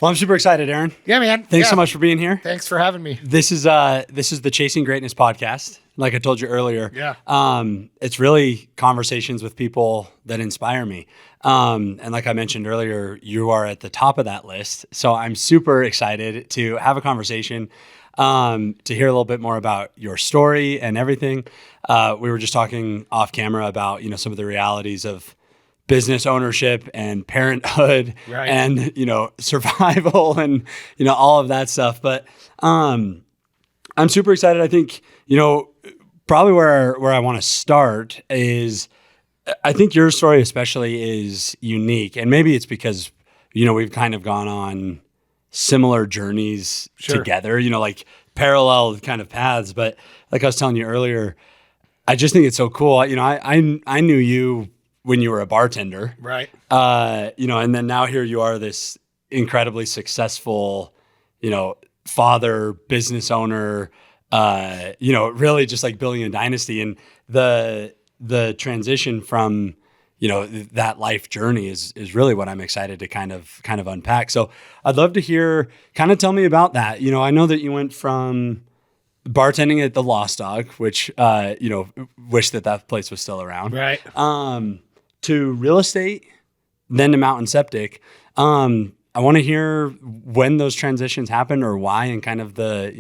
Well, I'm super excited, Aaron. Yeah, man. Thanks so much for being here. Thanks for having me. This is the Chasing Greatness podcast. Like I told you earlier, it's really conversations with people that inspire me. And like I mentioned earlier, you are at the top of that list. So I'm super excited to have a conversation, to hear a little bit more about your story and everything. We were just talking off camera about, some of the realities of business ownership and parenthood and, survival and, all of that stuff. But I'm super excited. I think, probably where I want to start is I think your story especially is unique. And maybe it's because, we've kind of gone on similar journeys together, like parallel kind of paths. But like I was telling you earlier, I just think it's so cool. I knew you when you were a bartender, right? And then now here you are, this incredibly successful, father, business owner, really just like building a dynasty. And the transition from, that life journey is really what I'm excited to kind of unpack. So I'd love to hear, kind of tell me about that. I know that you went from bartending at the Lost Dog, which, wish that place was still around. Right. To real estate, then to Mountain Septic. I want to hear when those transitions happen or why, and kind of the,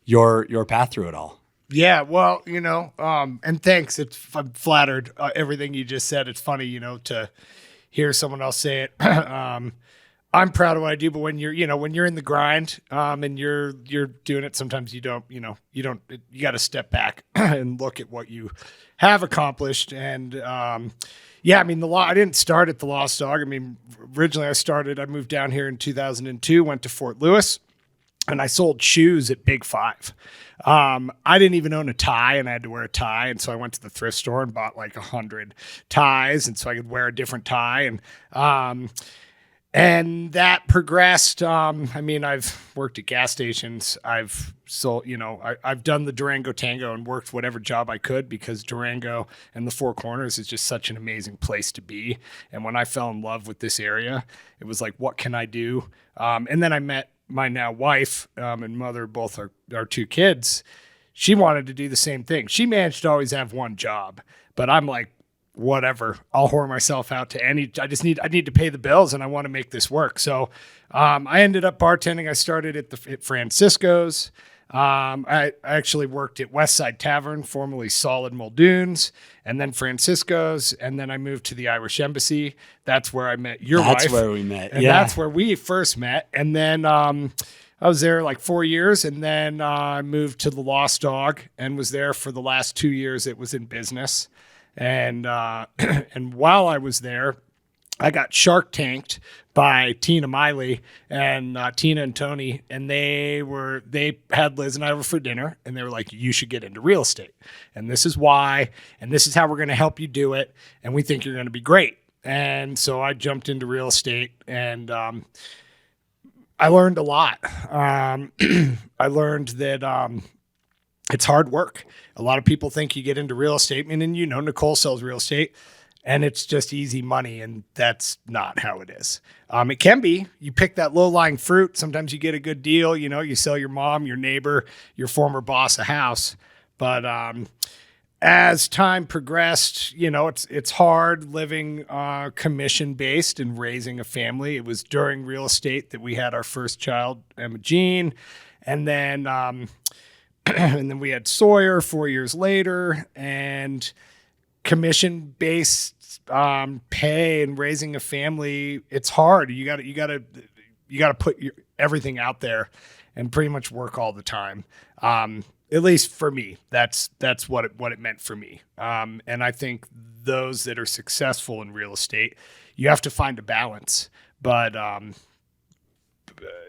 your path through it all. Yeah, well, and thanks. I'm flattered. Everything you just said. It's funny, to hear someone else say it. I'm proud of what I do, but when you're in the grind, and you're doing it, sometimes you got to step back and look at what you have accomplished. And, I didn't start at the Lost Dog. Originally I moved down here in 2002, went to Fort Lewis, and I sold shoes at Big Five. I didn't even own a tie, and I had to wear a tie. And so I went to the thrift store and bought like 100 ties. And so I could wear a different tie. And that progressed. I've worked at gas stations. I've sold, I've done the Durango Tango and worked whatever job I could, because Durango and the Four Corners is just such an amazing place to be. And when I fell in love with this area, it was like, what can I do? And then I met my now wife, and mother, both our two kids. She wanted to do the same thing. She managed to always have one job, but I'm like, whatever, I'll whore myself out to I need to pay the bills, and I want to make this work. So I ended up bartending. I started at Francisco's. I actually worked at Westside Tavern, formerly Solid Muldoon's, and then Francisco's, and then I moved to the Irish Embassy. That's where I met your wife. That's where we met. And that's where we first met. And then I was there like 4 years, and then I moved to the Lost Dog and was there for the last 2 years. It was in business. And and while I was there, I got Shark Tanked by Tina Miley and Tina and Tony, and they had Liz and I over for dinner, and they were like, you should get into real estate, and this is why, and this is how we're going to help you do it, and we think you're going to be great. And so I jumped into real estate, and I learned a lot. I learned that it's hard work. A lot of people think you get into real estate, and Nicole sells real estate, and it's just easy money, and that's not how it is. It can be. You pick that low-lying fruit. Sometimes you get a good deal. You sell your mom, your neighbor, your former boss a house. But as time progressed, it's hard living commission-based and raising a family. It was during real estate that we had our first child, Emma Jean, and then and then we had Sawyer 4 years later, and commission-based pay and raising a family, it's hard. You got to put everything out there and pretty much work all the time. At least for me, that's what it meant for me. And I think those that are successful in real estate, you have to find a balance, but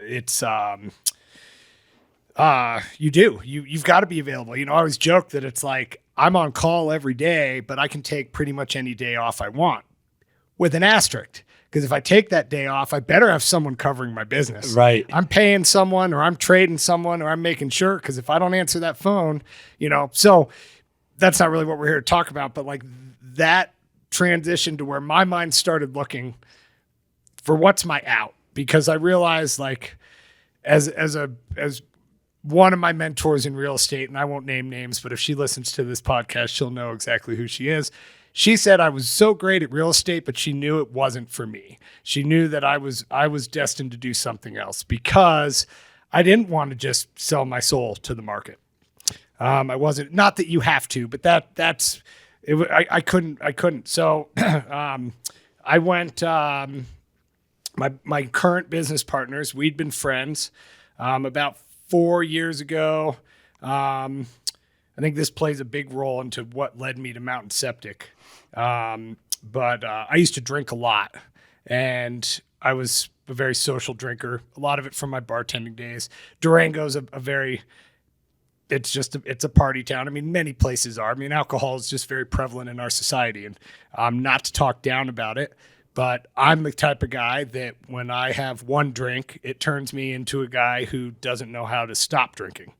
it's you've got to be available. I always joke that it's like, I'm on call every day, but I can take pretty much any day off I want, with an asterisk. Because if I take that day off, I better have someone covering my business. Right. I'm paying someone, or I'm trading someone, or I'm making sure. Because if I don't answer that phone, so that's not really what we're here to talk about. But like that transition to where my mind started looking for what's my out. because I realized like as one of my mentors in real estate, and I won't name names, but if she listens to this podcast, she'll know exactly who she is. She said I was so great at real estate, but she knew it wasn't for me. She knew that I was destined to do something else because I didn't want to just sell my soul to the market. I wasn't, not that you have to, but that's it. I couldn't. So I went. My current business partners, we'd been friends about 4 years ago. I think this plays a big role into what led me to Mountain Septic. But I used to drink a lot, and I was a very social drinker, a lot of it from my bartending days. Durango's it's a party town. I mean, many places are. I mean, alcohol is just very prevalent in our society, and not to talk down about it, but I'm the type of guy that when I have one drink, it turns me into a guy who doesn't know how to stop drinking.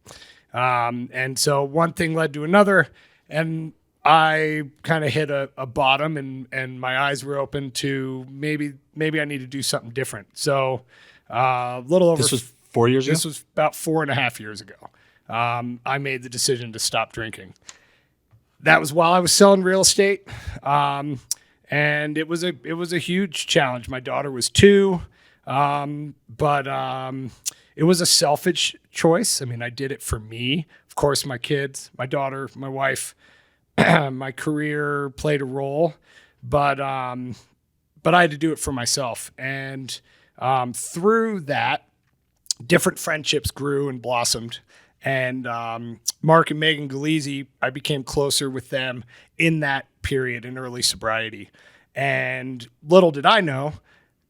And so one thing led to another, and I kind of hit a bottom, and my eyes were open to maybe I need to do something different. So a little over. This was 4 years ago? This was about 4.5 years ago. I made the decision to stop drinking. That was while I was selling real estate. And it was a huge challenge. My daughter was 2, but it was a selfish choice. I mean, I did it for me. Of course, my kids, my daughter, my wife, my career played a role, but I had to do it for myself. And through that, different friendships grew and blossomed. And Mark and Megan Galizzi, I became closer with them in that period in early sobriety. And little did I know,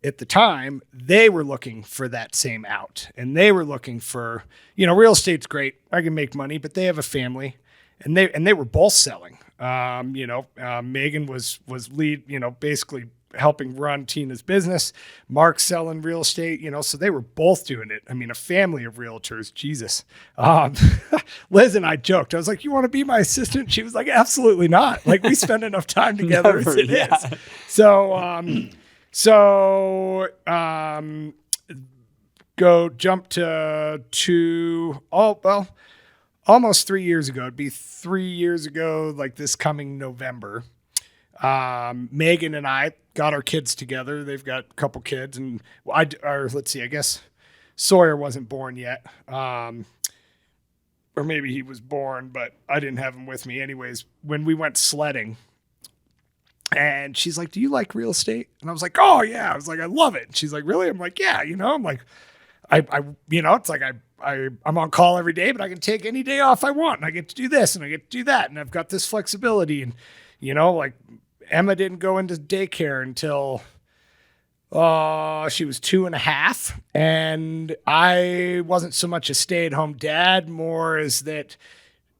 at the time, they were looking for that same out. And they were looking for, real estate's great. I can make money, but they have a family. And they were both selling. Megan was lead, basically helping run Tina's business. Mark's selling real estate, so they were both doing it. I mean, a family of realtors, Jesus. Liz and I joked. I was like, you want to be my assistant? She was like, absolutely not. Like, we spend enough time together as it is. So, go jump to almost 3 years ago. It'd be 3 years ago, like this coming November. Megan and I got our kids together. They've got a couple kids, and I guess Sawyer wasn't born yet. Or maybe he was born, but I didn't have him with me. Anyways, when we went sledding, and she's like, do you like real estate? And I was like, oh yeah. I was like, I love it. And she's like, really? I'm like, yeah, I'm like, it's like I'm on call every day, but I can take any day off I want. And I get to do this and I get to do that. And I've got this flexibility. And, like Emma didn't go into daycare until she was 2.5. And I wasn't so much a stay-at-home dad, more as that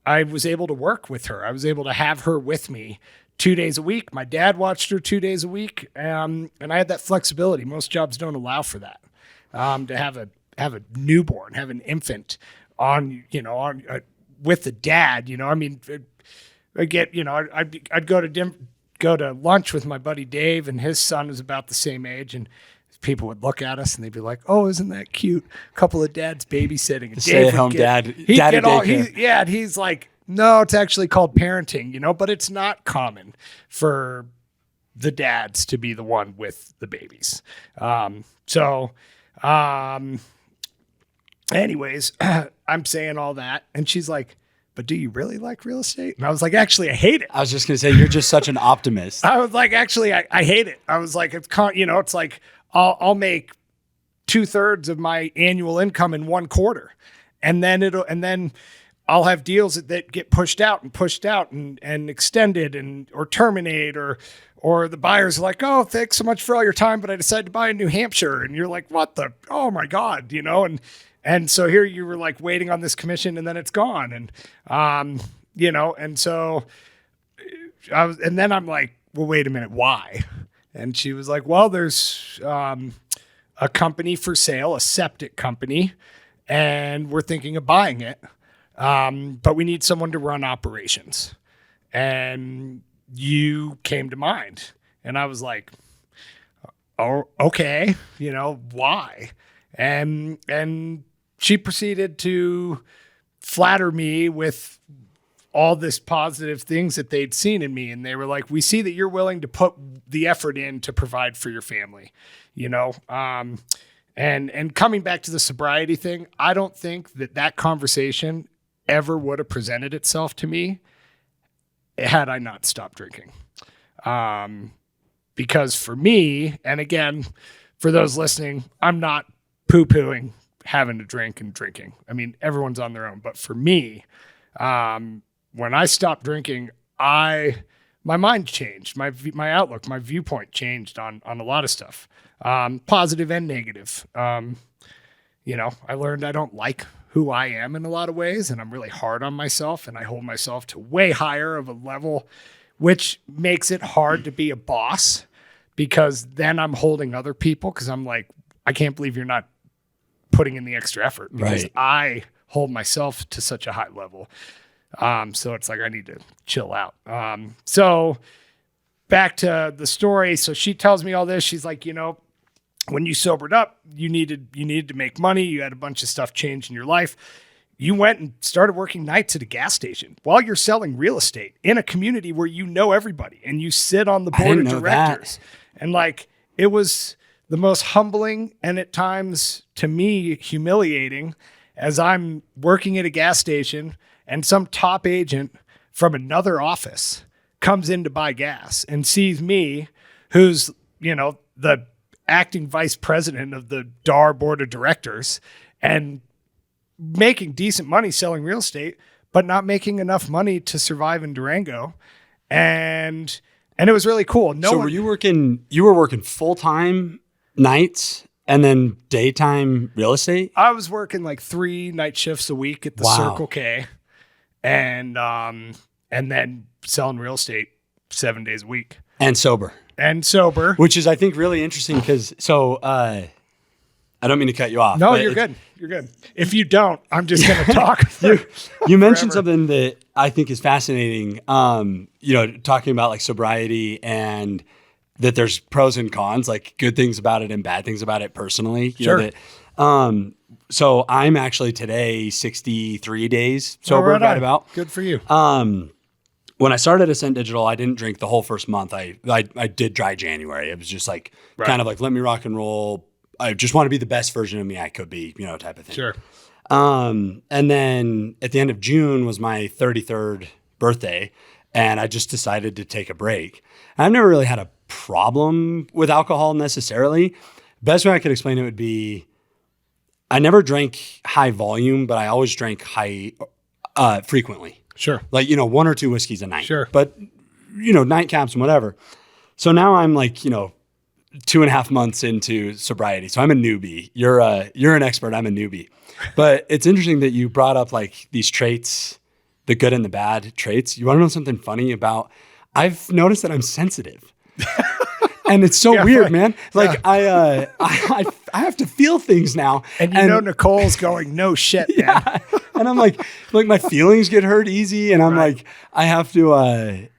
I was able to work with her. I was able to have her with me 2 days a week. My dad watched her 2 days a week. And I had that flexibility. Most jobs don't allow for that. To have a newborn, have an infant with the dad, I mean, I'd go to lunch with my buddy Dave, and his son was about the same age, and people would look at us and they'd be like, oh, isn't that cute? A couple of dads babysitting. And stay-at-home dad. He's like, no, it's actually called parenting, but it's not common for the dads to be the one with the babies. Anyways, I'm saying all that, and she's like, but do you really like real estate? And I was like, actually, I hate it. I was just going to say, you're just such an optimist. I was like, actually, I hate it. I was like, it's like I'll make 2/3 of my annual income in one quarter. And then I'll have deals that get pushed out and extended or terminate or the buyers are like, oh, thanks so much for all your time, but I decided to buy in New Hampshire. And you're like, what oh my God, and so here you were like waiting on this commission and then it's gone. And, and so and then I'm like, well, wait a minute, why? And she was like, well, there's a company for sale, a septic company, and we're thinking of buying it. But we need someone to run operations. And you came to mind. And I was like, oh, okay, why? And she proceeded to flatter me with all this positive things that they'd seen in me. And they were like, we see that you're willing to put the effort in to provide for your family, and coming back to the sobriety thing, I don't think that conversation ever would have presented itself to me had I not stopped drinking. Because for me, and again, for those listening, I'm not poo-pooing having a drink and drinking. I mean, everyone's on their own. But for me, when I stopped drinking, my mind changed, my outlook, my viewpoint changed on a lot of stuff, positive and negative. I learned I don't like who I am in a lot of ways, and I'm really hard on myself, and I hold myself to way higher of a level, which makes it hard to be a boss, because then I'm holding other people, because I'm like, I can't believe you're not putting in the extra effort, because I hold myself to such a high level. So it's like, I need to chill out. So back to the story. So she tells me all this. She's like, when you sobered up, you needed to make money. You had a bunch of stuff change in your life. You went and started working nights at a gas station while you're selling real estate in a community where you know everybody, and you sit on the board of directors. And like, it was the most humbling and at times to me humiliating, as I'm working at a gas station and some top agent from another office comes in to buy gas and sees me, who's, the acting vice president of the DAR board of directors, and making decent money selling real estate, but not making enough money to survive in Durango. And it was really cool. Were you were working full-time nights and then daytime real estate? I was working like 3 night shifts a week at the Circle K, and then selling real estate 7 days a week. And sober. Which is, I think, really interesting because, I don't mean to cut you off. No, you're good. You're good. If you don't, I'm just going to talk. You mentioned something that I think is fascinating, talking about like sobriety and that there's pros and cons, like good things about it and bad things about it personally. Sure. So I'm actually today 63 days sober, right about. Good for you. When I started Ascent Digital, I didn't drink the whole first month. I did dry January. It was just like kind of like, let me rock and roll. I just want to be the best version of me I could be, type of thing. Sure. And then at the end of June was my 33rd birthday, and I just decided to take a break. I've never really had a problem with alcohol necessarily. Best way I could explain it would be, I never drank high volume, but I always drank high frequently. Sure. Like, 1 or 2 whiskeys a night. Sure. But, nightcaps and whatever. So now I'm like, 2.5 months into sobriety. So I'm a newbie. You're an expert. I'm a newbie. But it's interesting that you brought up like these traits, the good and the bad traits. You want to know something funny about, I've noticed that I'm sensitive. And it's so weird, man. Like I have to feel things now. And Nicole's going, no shit, man. Yeah. And I'm like my feelings get hurt easy. And I'm like, I have to,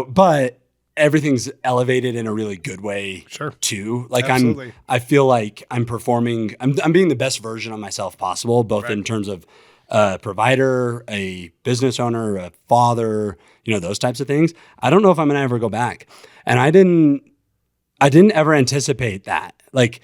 but everything's elevated in a really good way too. Like Absolutely. I feel like I'm performing, I'm being the best version of myself possible, both in terms of a provider, a business owner, a father, those types of things. I don't know if I'm going to ever go back. And I didn't ever anticipate that. Like,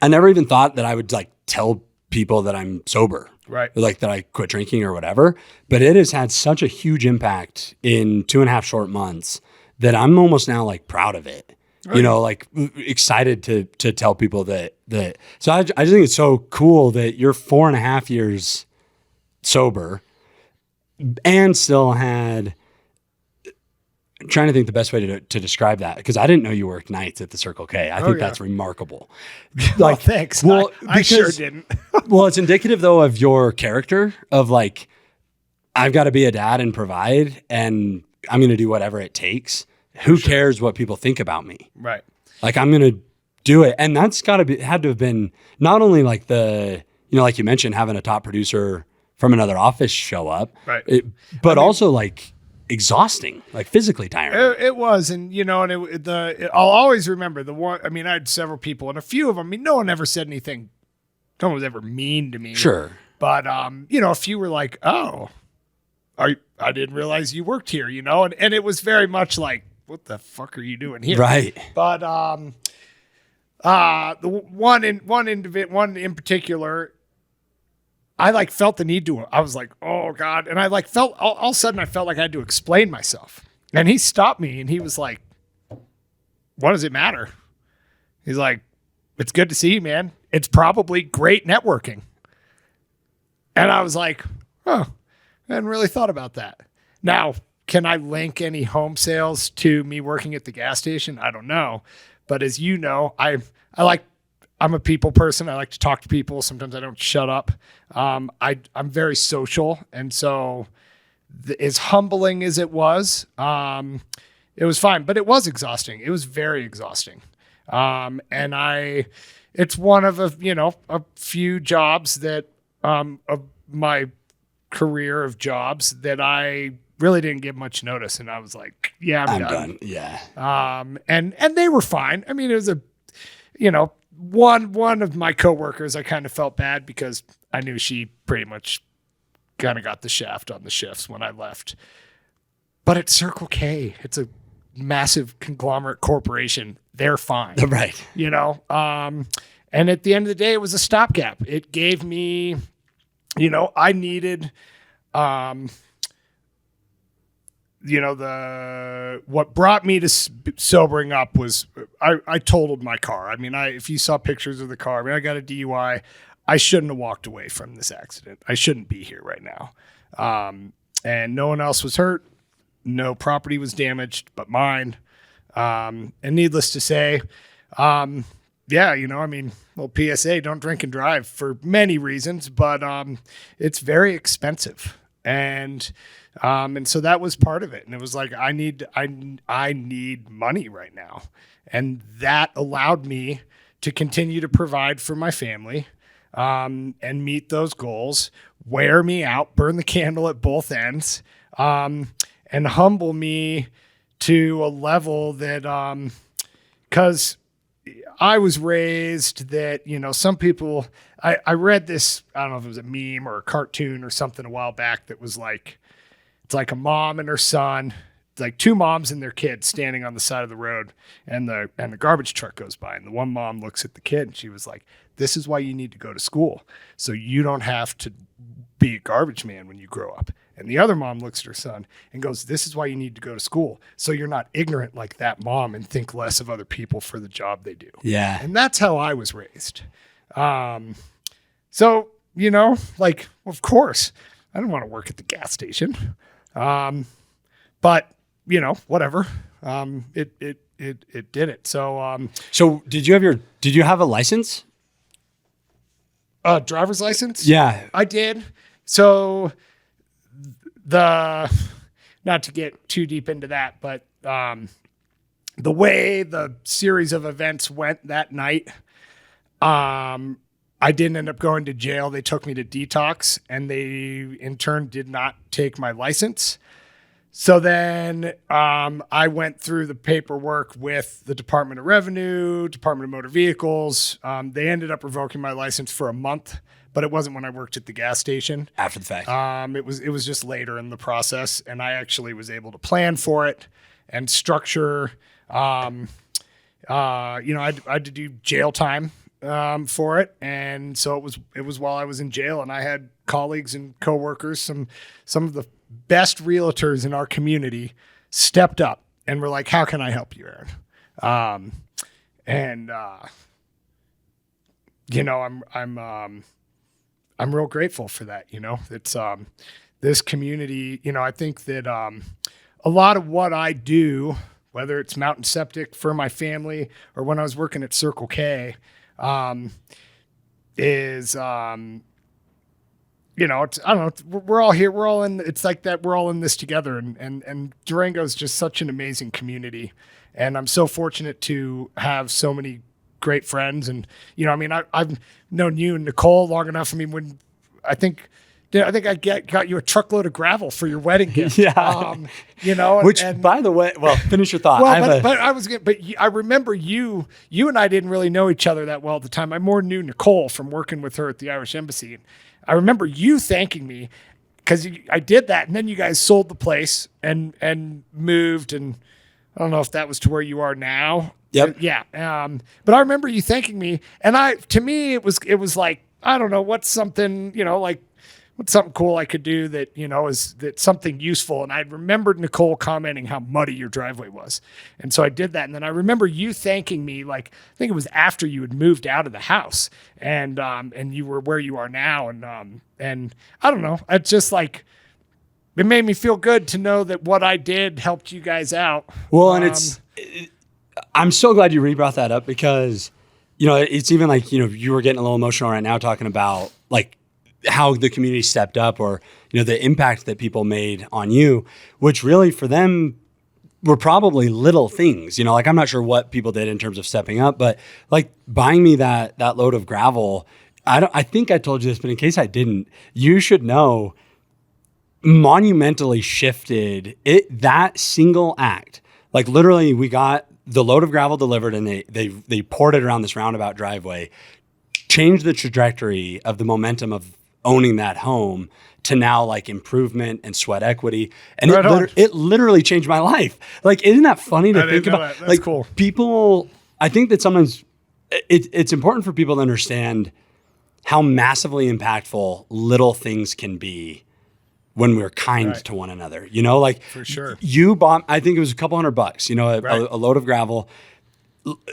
I never even thought that I would like tell people that I'm sober, right? Or like that I quit drinking or whatever. But it has had such a huge impact in 2.5 short months that I'm almost now like proud of it. Right. Like excited to tell people that. So I just think it's so cool that you're 4.5 years sober and still had. I'm trying to think the best way to describe that, because I didn't know you worked nights at the Circle K. I think that's remarkable. Like, thanks. Well, I sure didn't. Well, it's indicative though of your character of like, I've got to be a dad and provide, and I'm going to do whatever it takes. Who cares what people think about me? Right. Like, I'm going to do it. And that's had to have been not only like like you mentioned, having a top producer from another office show up, right? But also like exhausting, like physically tiring. It was, and I'll always remember the one. I mean, I had several people, and a few of them. I mean, no one ever said anything. No one was ever mean to me. Sure, but a few were like, "Oh, I didn't realize you worked here," and it was very much like, "What the fuck are you doing here?" Right. But the one in particular, I like felt the need to. I was like, "Oh God!" And I like felt all of a sudden I felt like I had to explain myself. And he stopped me and he was like, "What does it matter?" He's like, "It's good to see you, man. It's probably great networking." And I was like, "Oh, I hadn't really thought about that." Now, can I link any home sales to me working at the gas station? I don't know. But as you know, I'm a people person. I like to talk to people. Sometimes I don't shut up. I'm very social. And so as humbling as it was fine, but it was exhausting. It was very exhausting. It's one of a few jobs that, of my career of jobs that I really didn't give much notice. And I was like, yeah, I'm done. Yeah. And they were fine. I mean, it was one of my coworkers, I kind of felt bad because I knew she pretty much kind of got the shaft on the shifts when I left. But at Circle K, it's a massive conglomerate corporation. They're fine. Right. And at the end of the day, it was a stopgap. It gave me, I needed, what brought me to sobering up was I totaled my car. I mean, if you saw pictures of the car, I got a DUI. I shouldn't have walked away from this accident. I shouldn't be here right now. And no one else was hurt. No property was damaged but mine. And needless to say, well, PSA, don't drink and drive for many reasons, but it's very expensive. And so that was part of it. And it was like, I need money right now. And that allowed me to continue to provide for my family, and meet those goals, wear me out, burn the candle at both ends, and humble me to a level that, cause I was raised that, some people, I read this, I don't know if it was a meme or a cartoon or something a while back that was like, it's like a mom and her son, it's like two moms and their kid standing on the side of the road, and the garbage truck goes by, and the one mom looks at the kid and she was like, "This is why you need to go to school, so you don't have to be a garbage man when you grow up." And the other mom looks at her son and goes, "This is why you need to go to school, so you're not ignorant like that mom and think less of other people for the job they do." Yeah. And that's how I was raised. So, of course, I didn't want to work at the gas station. But whatever. It did it. So, so did you have a license? Driver's license? Yeah. I did. So not to get too deep into that, but, the way the series of events went that night, I didn't end up going to jail. They took me to detox, and they in turn did not take my license. So then I went through the paperwork with the Department of Revenue, Department of Motor Vehicles. They ended up revoking my license for a month, but it wasn't when I worked at the gas station. After the fact. It was just later in the process, and I actually was able to plan for it and structure. I had to do jail time for it, and so it was while I was in jail, and I had colleagues and coworkers, some of the best realtors in our community stepped up and were like, "How can I help you, Aaron?" I'm real grateful for that. It's this community. I think that a lot of what I do, whether it's Mountain Septic for my family or when I was working at Circle K, is it's, I don't know, we're all here, we're all in, it's like that, we're all in this together, and Durango is just such an amazing community, and I'm so fortunate to have so many great friends. And I've known you and Nicole long enough. I mean, when I think I think I got you a truckload of gravel for your wedding gift. Yeah. You know, which by the way, well, finish your thought. I remember you and I didn't really know each other that well at the time. I more knew Nicole from working with her at the Irish Embassy. I remember you thanking me because I did that, and then you guys sold the place and moved, and I don't know if that was to where you are now. Yep. Yeah. But I remember you thanking me, and to me it was like, I don't know, what's something, what's something cool I could do that, is that something useful. And I remembered Nicole commenting how muddy your driveway was. And so I did that. And then I remember you thanking me, like, I think it was after you had moved out of the house and you were where you are now. And I don't know, it's just like, it made me feel good to know that what I did helped you guys out. Well, and I'm so glad you brought that up because, it's even like, you were getting a little emotional right now talking about like how the community stepped up or, the impact that people made on you, which really for them were probably little things, like I'm not sure what people did in terms of stepping up, but like buying me that load of gravel. I think I told you this, but in case I didn't, you should know monumentally shifted that single act. Like literally we got the load of gravel delivered and they poured it around this roundabout driveway, changed the trajectory of the momentum of owning that home to now like improvement and sweat equity. And it literally changed my life. Like, isn't that funny to think about? That's like cool. People, I think that sometimes it's important for people to understand how massively impactful little things can be when we're kind to one another, like for sure. You bought, I think it was a couple $100, a load of gravel.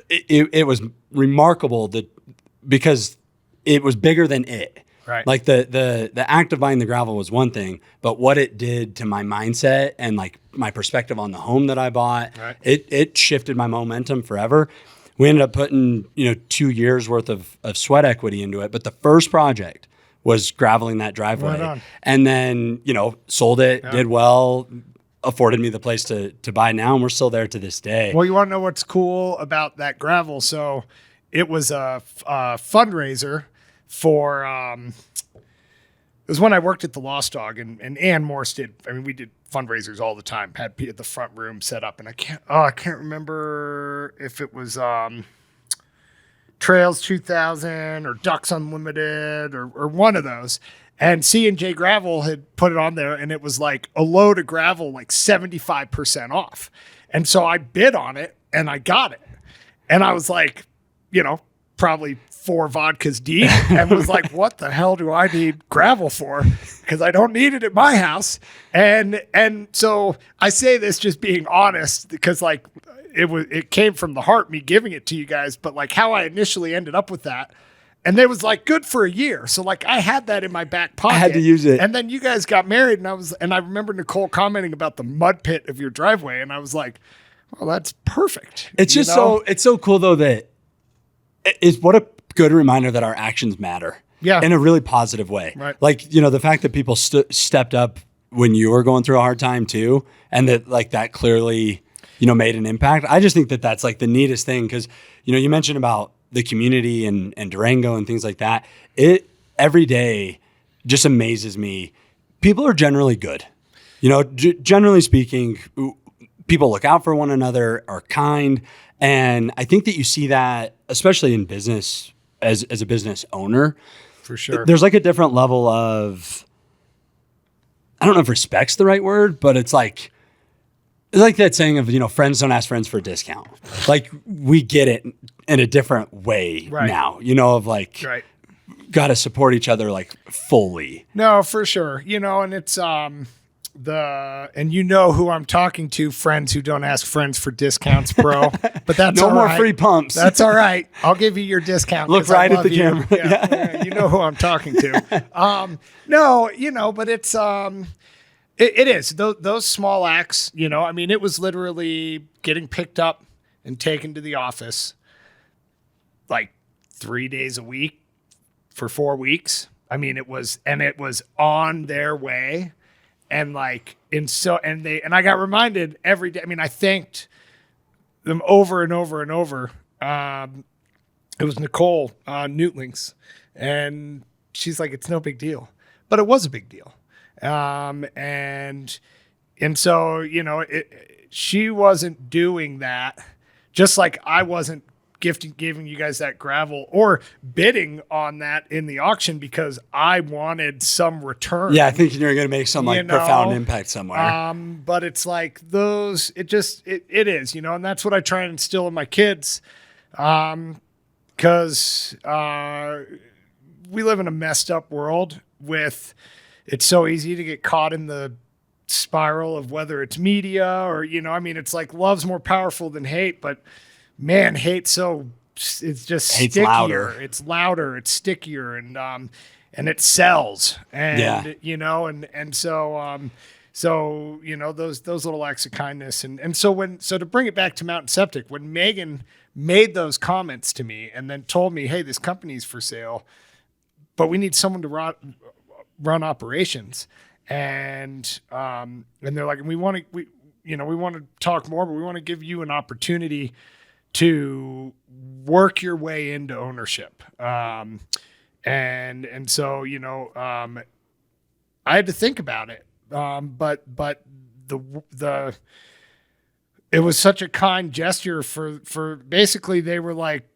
It was remarkable because it was bigger than it. Right. Like the act of buying the gravel was one thing, but what it did to my mindset and like my perspective on the home that I bought, it shifted my momentum forever. We ended up putting, 2 years worth of sweat equity into it. But the first project was graveling that driveway. Right. And then, sold it, did well, afforded me the place to buy now. And we're still there to this day. Well, you want to know what's cool about that gravel? So it was a fundraiser for, it was when I worked at the Lost Dog and Ann Morse did. I mean, we did fundraisers all the time, had the front room set up. And I can't remember if it was, Trails 2000 or Ducks Unlimited or one of those. And C&J Gravel had put it on there and it was like a load of gravel, like 75% off. And so I bid on it and I got it. And I was like, probably 4 vodkas deep and was like, what the hell do I need gravel for? Because I don't need it at my house. And so I say this just being honest because like, it came from the heart, me giving it to you guys, but like how I initially ended up with that. And it was like good for a year. So like I had that in my back pocket. I had to use it. And then you guys got married and I remember Nicole commenting about the mud pit of your driveway. And I was like, well, that's perfect. It's just it's so cool though that it's what a good reminder that our actions matter. Yeah. In a really positive way. Right. Like, the fact that people stepped up when you were going through a hard time too. And that like that clearly, made an impact. I just think that that's like the neatest thing. Cause you mentioned about the community and Durango and things like that. It every day just amazes me. People are generally good, generally speaking, people look out for one another, are kind. And I think that you see that, especially in business as a business owner, for sure. There's like a different level of, I don't know if respect's the right word, but it's like that saying of, friends don't ask friends for a discount. Like we get it in a different way now, of like, got to support each other like fully. No, for sure. And it's, and who I'm talking to, friends who don't ask friends for discounts, bro. But that's no all more right. free pumps. That's all right. I'll give you your discount. Look right at the camera. Yeah, you know who I'm talking to. No, but it's it is those small acts. I mean, it was literally getting picked up and taken to the office like 3 days a week for 4 weeks. I mean, it was on their way. And like, and I got reminded every day. I mean, I thanked them over and over and over. It was Nicole Newtlings, and she's like, it's no big deal. but it was a big deal. And so, she wasn't doing that, just like I wasn't giving you guys that gravel or bidding on that in the auction because I wanted some return. Yeah, I think you're going to make some profound impact somewhere. But it's like those, it is, and that's what I try and instill in my kids. Because we live in a messed up world with, it's so easy to get caught in the spiral of whether it's media or, it's like love's more powerful than hate, but man, it's just Hate's stickier. Louder. It's louder, it's stickier, and it sells. And so those little acts of kindness. And so to bring it back to Mountain Septic, when Megan made those comments to me and then told me, hey, this company's for sale, but we need someone to run operations. And they're like, we want to talk more, but we want to give you an opportunity to work your way into ownership. And so, I had to think about it. But it was such a kind gesture for basically they were like,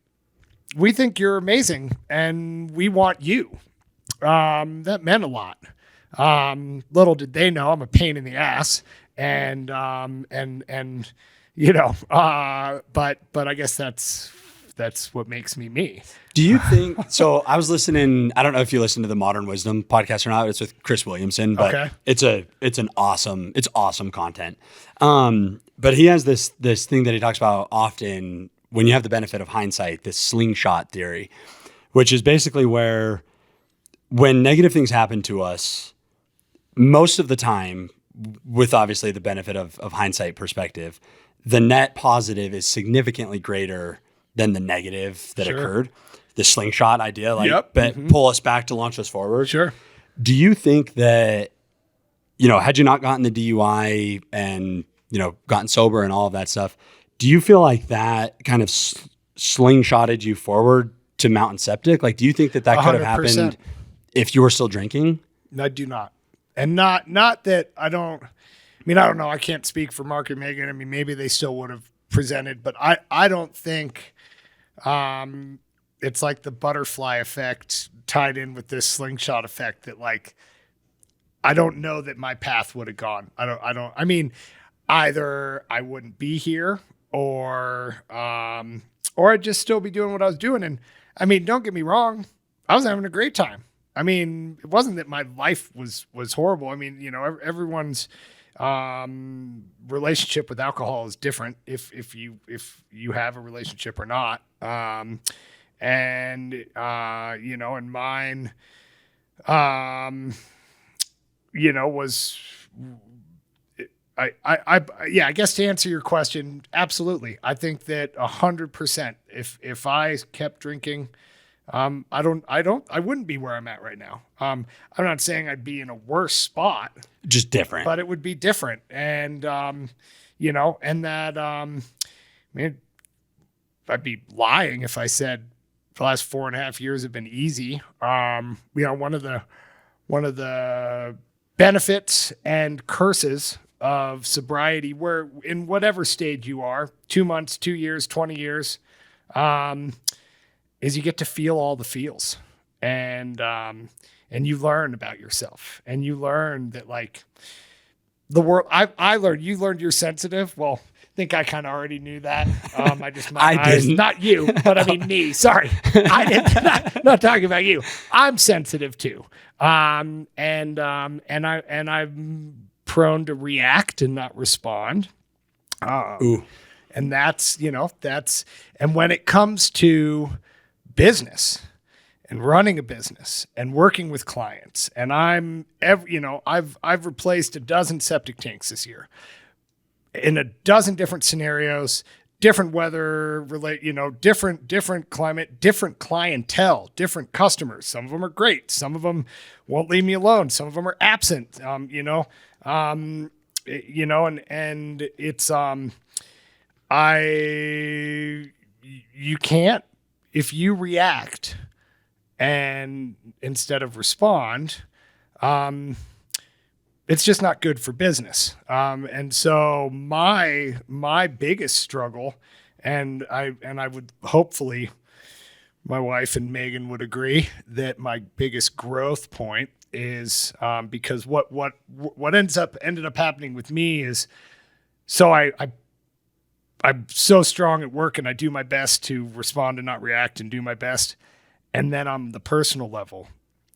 we think you're amazing and we want you. That meant a lot. Little did they know I'm a pain in the ass but I guess that's what makes me. Do you think, so I was listening, I don't know if you listen to the Modern Wisdom podcast or not, it's with Chris Williamson, but it's awesome content. But he has this thing that he talks about often when you have the benefit of hindsight, this slingshot theory, which is basically where when negative things happen to us, most of the time, with obviously the benefit of hindsight perspective, the net positive is significantly greater than the negative that occurred. The slingshot idea, pull us back to launch us forward. Sure. Do you think that, had you not gotten the DUI and, gotten sober and all of that stuff, do you feel like that kind of slingshotted you forward to Mountain Septic? Like, do you think that could have 100%. happened if you were still drinking? I do not. And not that I don't know. I can't speak for Mark and Megan. I mean, maybe they still would have presented, but I don't think it's like the butterfly effect tied in with this slingshot effect that like, I don't know that my path would have gone. I mean, either I wouldn't be here or I'd just still be doing what I was doing. And I mean, don't get me wrong. I was having a great time. I mean, it wasn't that my life was horrible. I mean, everyone's relationship with alcohol is different if you have a relationship or not. And mine, was, I guess to answer your question, absolutely. I think that 100%, if I kept drinking, I wouldn't be where I'm at right now. I'm not saying I'd be in a worse spot, just different, but it would be different. And, and that, I mean, I'd be lying if I said the last 4.5 years have been easy. One of the benefits and curses of sobriety, where in whatever stage you are, 2 months, 2 years, 20 years, is you get to feel all the feels, and you learn about yourself, and you learn that like the world. I learned. You learned you're sensitive. Well, I think I kind of already knew that. I just didn't. Not you, but I mean me. Sorry, I didn't. Not talking about you. I'm sensitive too, and I'm prone to react and not respond. Ooh. And that's and when it comes to business and running a business and working with clients, and I've replaced a dozen septic tanks this year in a dozen different scenarios, different weather, different climate, different clientele, different customers. Some of them are great. Some of them won't leave me alone. Some of them are absent. And it's, you can't, if you react and instead of respond, it's just not good for business. And so my biggest struggle, and I would hopefully my wife and Megan would agree that my biggest growth point is because what ended up happening with me is, so I'm so strong at work and I do my best to respond and not react and do my best. And then on the personal level,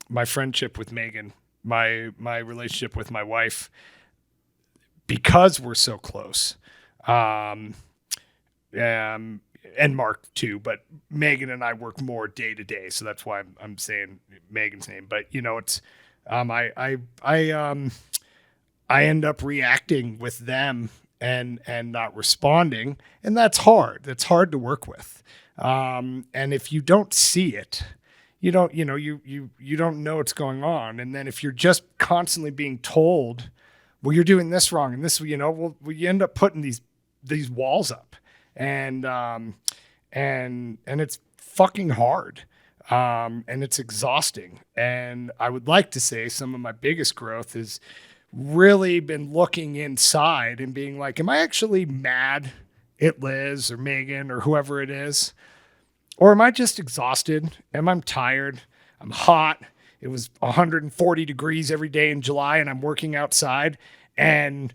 my friendship with Megan, my relationship with my wife, because we're so close, and Mark too, but Megan and I work more day to day, so that's why I'm saying Megan's name. But it's I end up reacting with them and not responding, and that's hard. That's hard to work with. And if you don't see it, you don't know what's going on. And then if you're just constantly being told, well, you're doing this wrong and this, well, you end up putting these walls up, and it's fucking hard. And it's exhausting. And I would like to say some of my biggest growth is really been looking inside and being like, am I actually mad at Liz or Megan or whoever it is? Or am I just exhausted? Am I tired? I'm hot. It was 140 degrees every day in July and I'm working outside and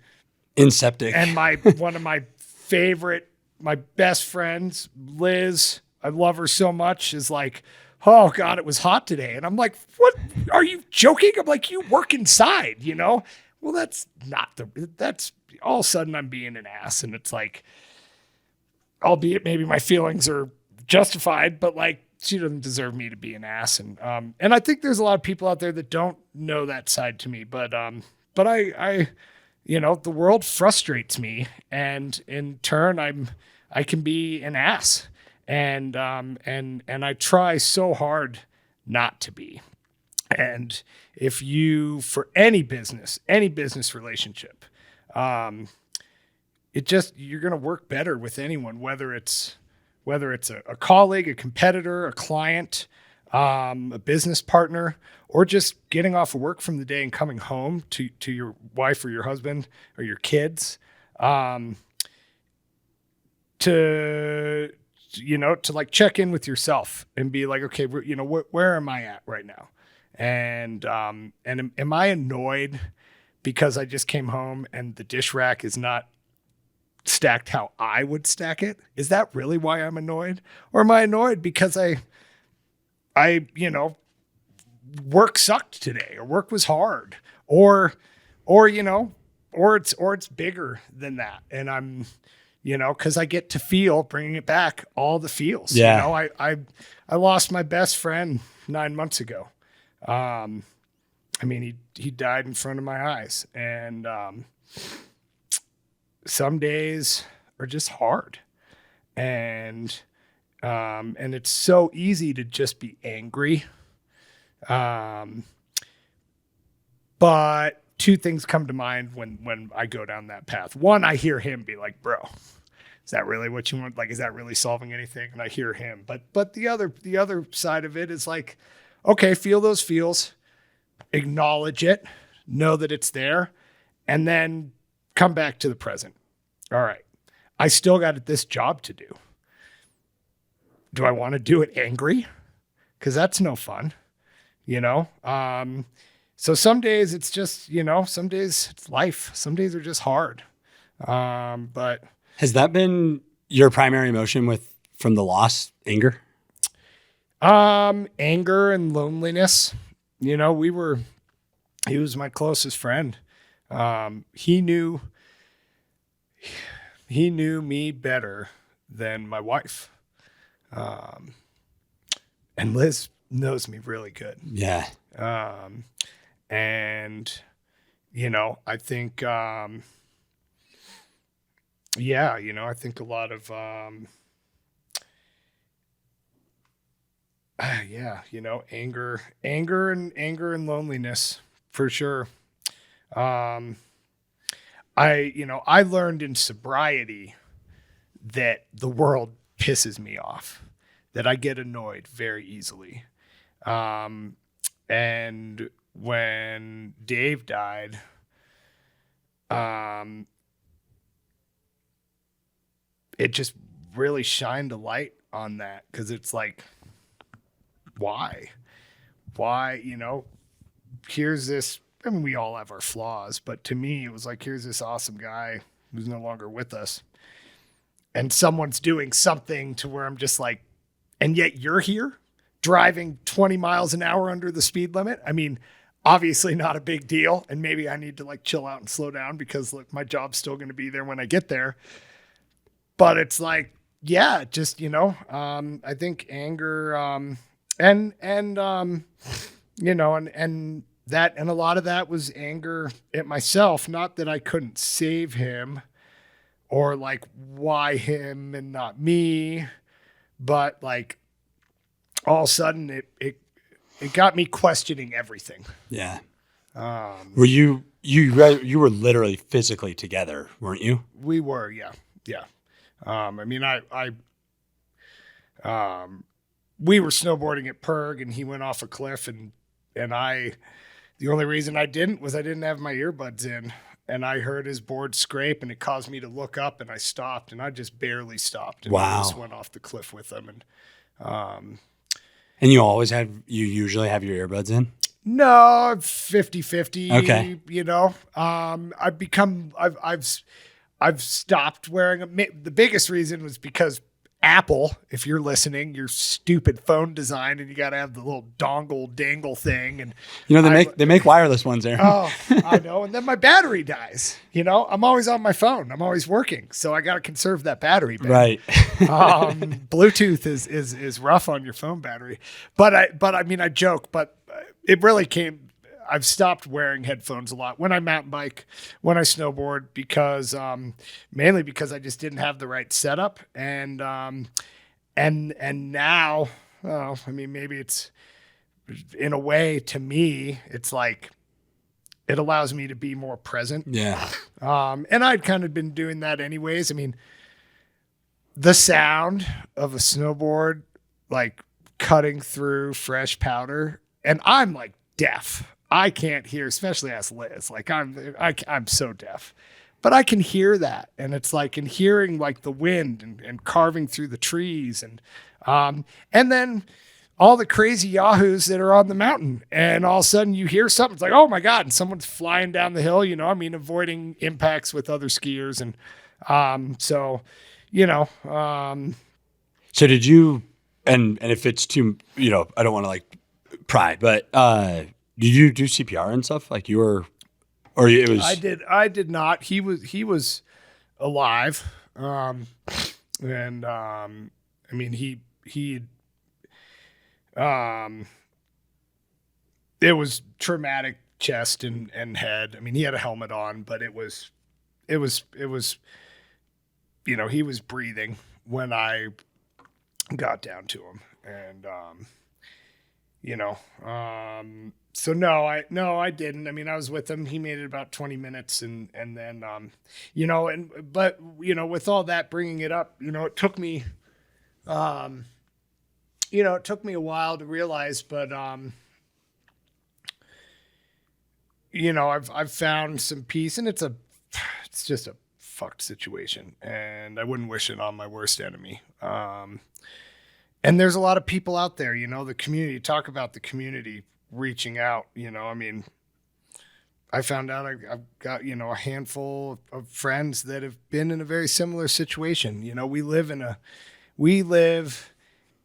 in Septic. And one of my best friends, Liz, I love her so much, is like, oh God, it was hot today. And I'm like, what? Are you joking? I'm like, you work inside, Well, that's all of a sudden I'm being an ass. And it's like, albeit maybe my feelings are justified, but like, she doesn't deserve me to be an ass. And I think there's a lot of people out there that don't know that side to me, but I the world frustrates me, and in turn I can be an ass. And I try so hard not to be. And if you, for any business relationship, you're going to work better with anyone, whether it's a colleague, a competitor, a client, a business partner, or just getting off of work from the day and coming home to your wife or your husband or your kids, to like check in with yourself and be like, okay, where am I at right now? And am I annoyed because I just came home and the dish rack is not stacked how I would stack it? Is that really why I'm annoyed? Or am I annoyed because I work sucked today, or work was hard, or it's bigger than that. And I'm, cause I get to feel, bringing it back, all the feels. Yeah. I lost my best friend 9 months ago. He died in front of my eyes, and, some days are just hard, and it's so easy to just be angry. But two things come to mind when I go down that path. One, I hear him be like, bro, is that really what you want? Like, is that really solving anything? And I hear him, but the other side of it is like, okay, feel those feels, acknowledge it, know that it's there, and then come back to the present. All right, I still got this job to do. Do I want to do it angry? Because that's no fun, So some days it's just, some days it's life. Some days are just hard. But has that been your primary emotion from the loss? Anger? Anger and loneliness. He was my closest friend. He knew me better than my wife. And Liz knows me really good. Yeah. And I think, I think a lot of, anger and loneliness for sure. I learned in sobriety that the world pisses me off, that I get annoyed very easily. And when Dave died, it just really shined a light on that, because it's like, why, here's this, I mean, we all have our flaws, but to me, it was like, here's this awesome guy who's no longer with us, and someone's doing something to where I'm just like, and yet you're here driving 20 miles an hour under the speed limit. I mean, obviously not a big deal. And maybe I need to like chill out and slow down, because look, my job's still going to be there when I get there. But it's like, yeah, just, I think anger, and that, and a lot of that was anger at myself. Not that I couldn't save him, or like, why him and not me, but like, all of a sudden it got me questioning everything. Yeah. Were you were literally physically together, weren't you? We were, yeah. Yeah. I mean, we were snowboarding at Perg, and he went off a cliff, and the only reason I didn't was I didn't have my earbuds in, and I heard his board scrape, and it caused me to look up, and I stopped, and I just barely stopped. And wow. I just went off the cliff with him. And you usually have your earbuds in? No, 50-50. Okay. I've stopped wearing them. The biggest reason was because Apple, if you're listening, your stupid phone design, and you got to have the little dongle dangle thing. And they make wireless ones there. Oh, I know. And then my battery dies. I'm always on my phone. I'm always working, so I got to conserve that battery. Right. Bluetooth is rough on your phone battery. But I mean, I joke, but it really came. I've stopped wearing headphones a lot when I mountain bike, when I snowboard, because mainly because I just didn't have the right setup, and now, well, I mean, maybe it's, in a way, to me, it's like it allows me to be more present. Yeah. And I'd kind of been doing that anyways. I mean, the sound of a snowboard like cutting through fresh powder, and I'm like deaf. I can't hear, especially as Liz. Like I'm so deaf, but I can hear that, and it's like, in hearing like the wind and carving through the trees, and then all the crazy yahoos that are on the mountain, and all of a sudden you hear something. It's like, oh my god, and someone's flying down the hill. I mean, avoiding impacts with other skiers, and so did you? And if it's too, I don't want to like pry, but. Did you do CPR and stuff? Like you were, or it was? I did not. He was alive. I mean, he it was traumatic chest and head. I mean, he had a helmet on, but it was, he was breathing when I got down to him, and, so no, I didn't. I mean, I was with him. He made it about 20 minutes, and then, but with all that, bringing it up, it took me, it took me a while to realize, but, I've found some peace, and it's just a fucked situation, and I wouldn't wish it on my worst enemy. And there's a lot of people out there, the community, talk about the community reaching out, I mean, I found out I've got, a handful of friends that have been in a very similar situation. We live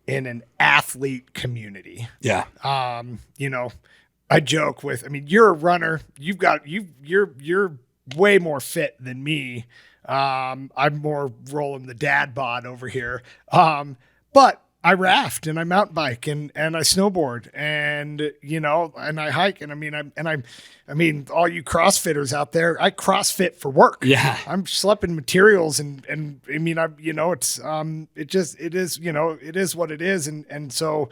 in an athlete community. Yeah. I joke with, I mean, you're a runner, you're way more fit than me. I'm more rolling the dad bod over here. But I raft, and I mountain bike, and I snowboard, and and I hike, and I mean all you CrossFitters out there, I CrossFit for work. Yeah, I'm schlepping materials, and I mean it's it is what it is, and so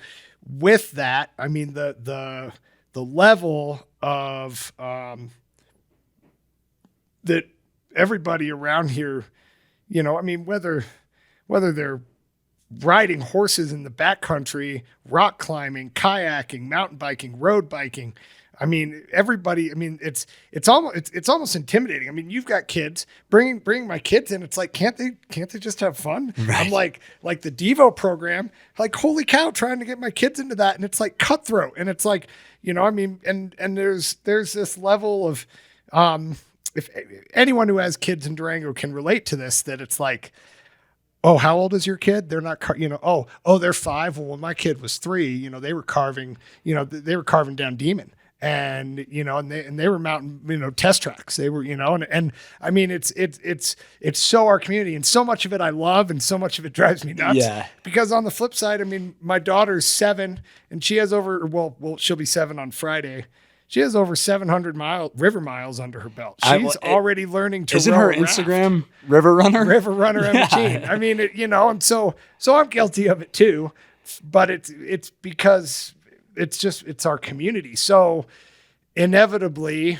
with that, I mean the level of that everybody around here, I mean whether they're riding horses in the backcountry, rock climbing, kayaking, mountain biking, road biking, I mean, everybody. I mean, it's almost intimidating. I mean, you've got kids. Bringing my kids in, it's like, can't they just have fun? Right. I'm like the Devo program. Like, holy cow, trying to get my kids into that, and it's like cutthroat, and it's like, I mean, and there's this level of, if anyone who has kids in Durango can relate to this, that it's like, oh, how old is your kid? They're not, oh, they're 5. Well, when my kid was 3, they were carving, they were carving down Demon. And and they were mounting test tracks. They were and I mean it's so our community, and so much of it I love, and so much of it drives me nuts. Yeah. Because on the flip side, I mean, my daughter's 7, and she has she'll be 7 on Friday. She has over 700 river miles under her belt. She's already learning to. Isn't her Instagram River Runner? River Runner M18. I mean, and so I'm guilty of it too, but it's because it's our community. So inevitably,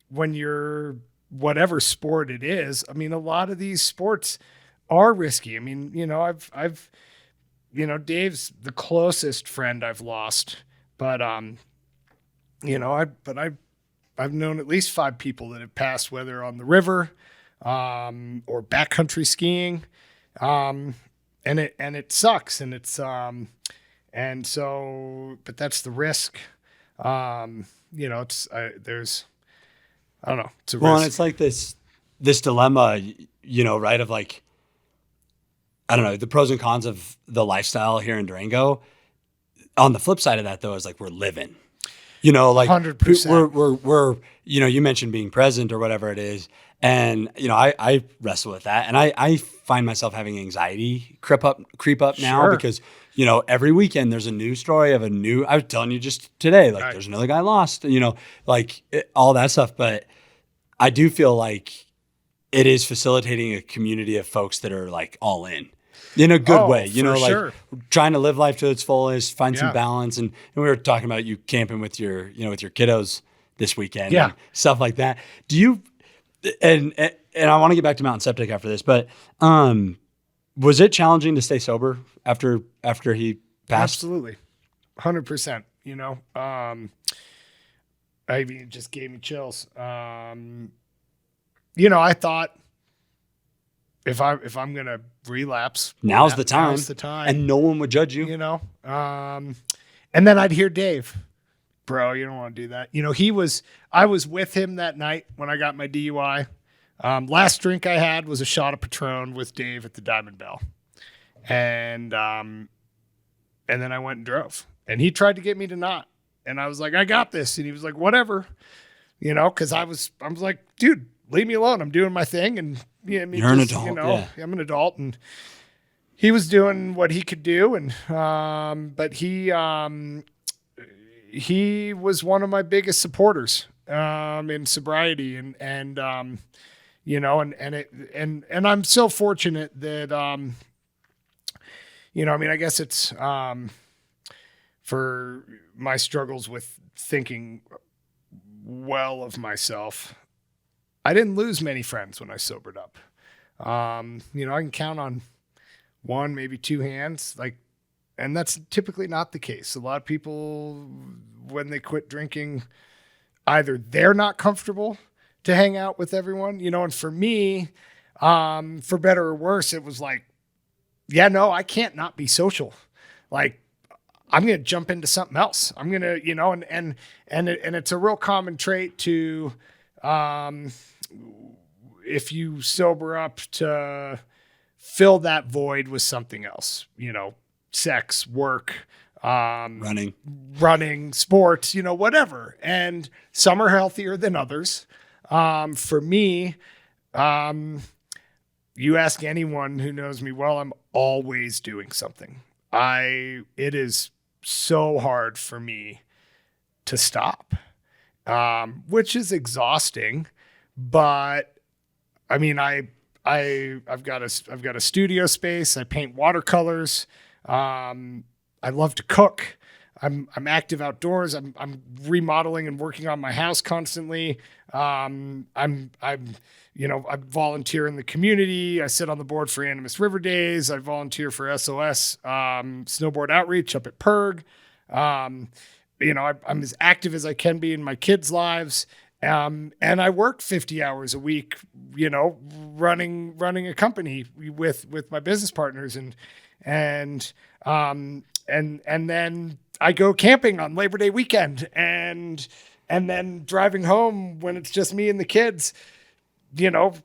when you're whatever sport it is, I mean, a lot of these sports are risky. I mean, I've Dave's the closest friend I've lost, but I've known at least 5 people that have passed, whether on the river, or backcountry skiing. And it sucks, and it's, and so, but that's the risk. It's, there's, I don't know. It's a risk. And it's like this dilemma, right? Of like, I don't know, the pros and cons of the lifestyle here in Durango. On the flip side of that, though, is like, we're living, like 100%. we're, you mentioned being present or whatever it is. And, I wrestle with that, and I find myself having anxiety creep up now. Sure. Because, every weekend there's a new story of I was telling you just today, like, right, there's another guy lost, all that stuff. But I do feel like it is facilitating a community of folks that are like all in a good way, sure, trying to live life to its fullest, find some balance. And we were talking about you camping with your kiddos this weekend, and stuff like that. Do you, and I want to get back to Mountain Septic after this, but was it challenging to stay sober after he passed? Absolutely, 100%. I mean, it just gave me chills. I thought if I'm gonna relapse, now's the time, and no one would judge you. And then I'd hear Dave, bro, you don't want to do that. I was with him that night when I got my DUI. Last drink I had was a shot of Patron with Dave at the Diamond Bell. And then I went and drove, and he tried to get me to not, and I was like, I got this. And he was like, whatever, cause I was like, dude, leave me alone. I'm doing my thing. And you're an adult. I'm an adult, and he was doing what he could do. And, but he was one of my biggest supporters, in sobriety, and I'm so fortunate that, I mean, I guess it's, for my struggles with thinking well of myself, I didn't lose many friends when I sobered up. I can count on 1, maybe 2 hands, and that's typically not the case. A lot of people, when they quit drinking, either they're not comfortable to hang out with everyone, and for me, for better or worse, it was like, I can't not be social. Like, I'm going to jump into something else. I'm going to, and it's a real common trait to, if you sober up, to fill that void with something else, sex, work, running, sports, whatever. And some are healthier than others. For me, you ask anyone who knows me well, I'm always doing something. It is so hard for me to stop, which is exhausting, but I mean, I've got a studio space. I paint watercolors. I love to cook. I'm active outdoors. I'm remodeling and working on my house constantly. I volunteer in the community. I sit on the board for Animas River Days. I volunteer for SOS snowboard outreach up at Perg. I'm as active as I can be in my kids' lives. And I work 50 hours a week, running a company with my business partners, and then I go camping on Labor Day weekend, and then driving home when it's just me and the kids,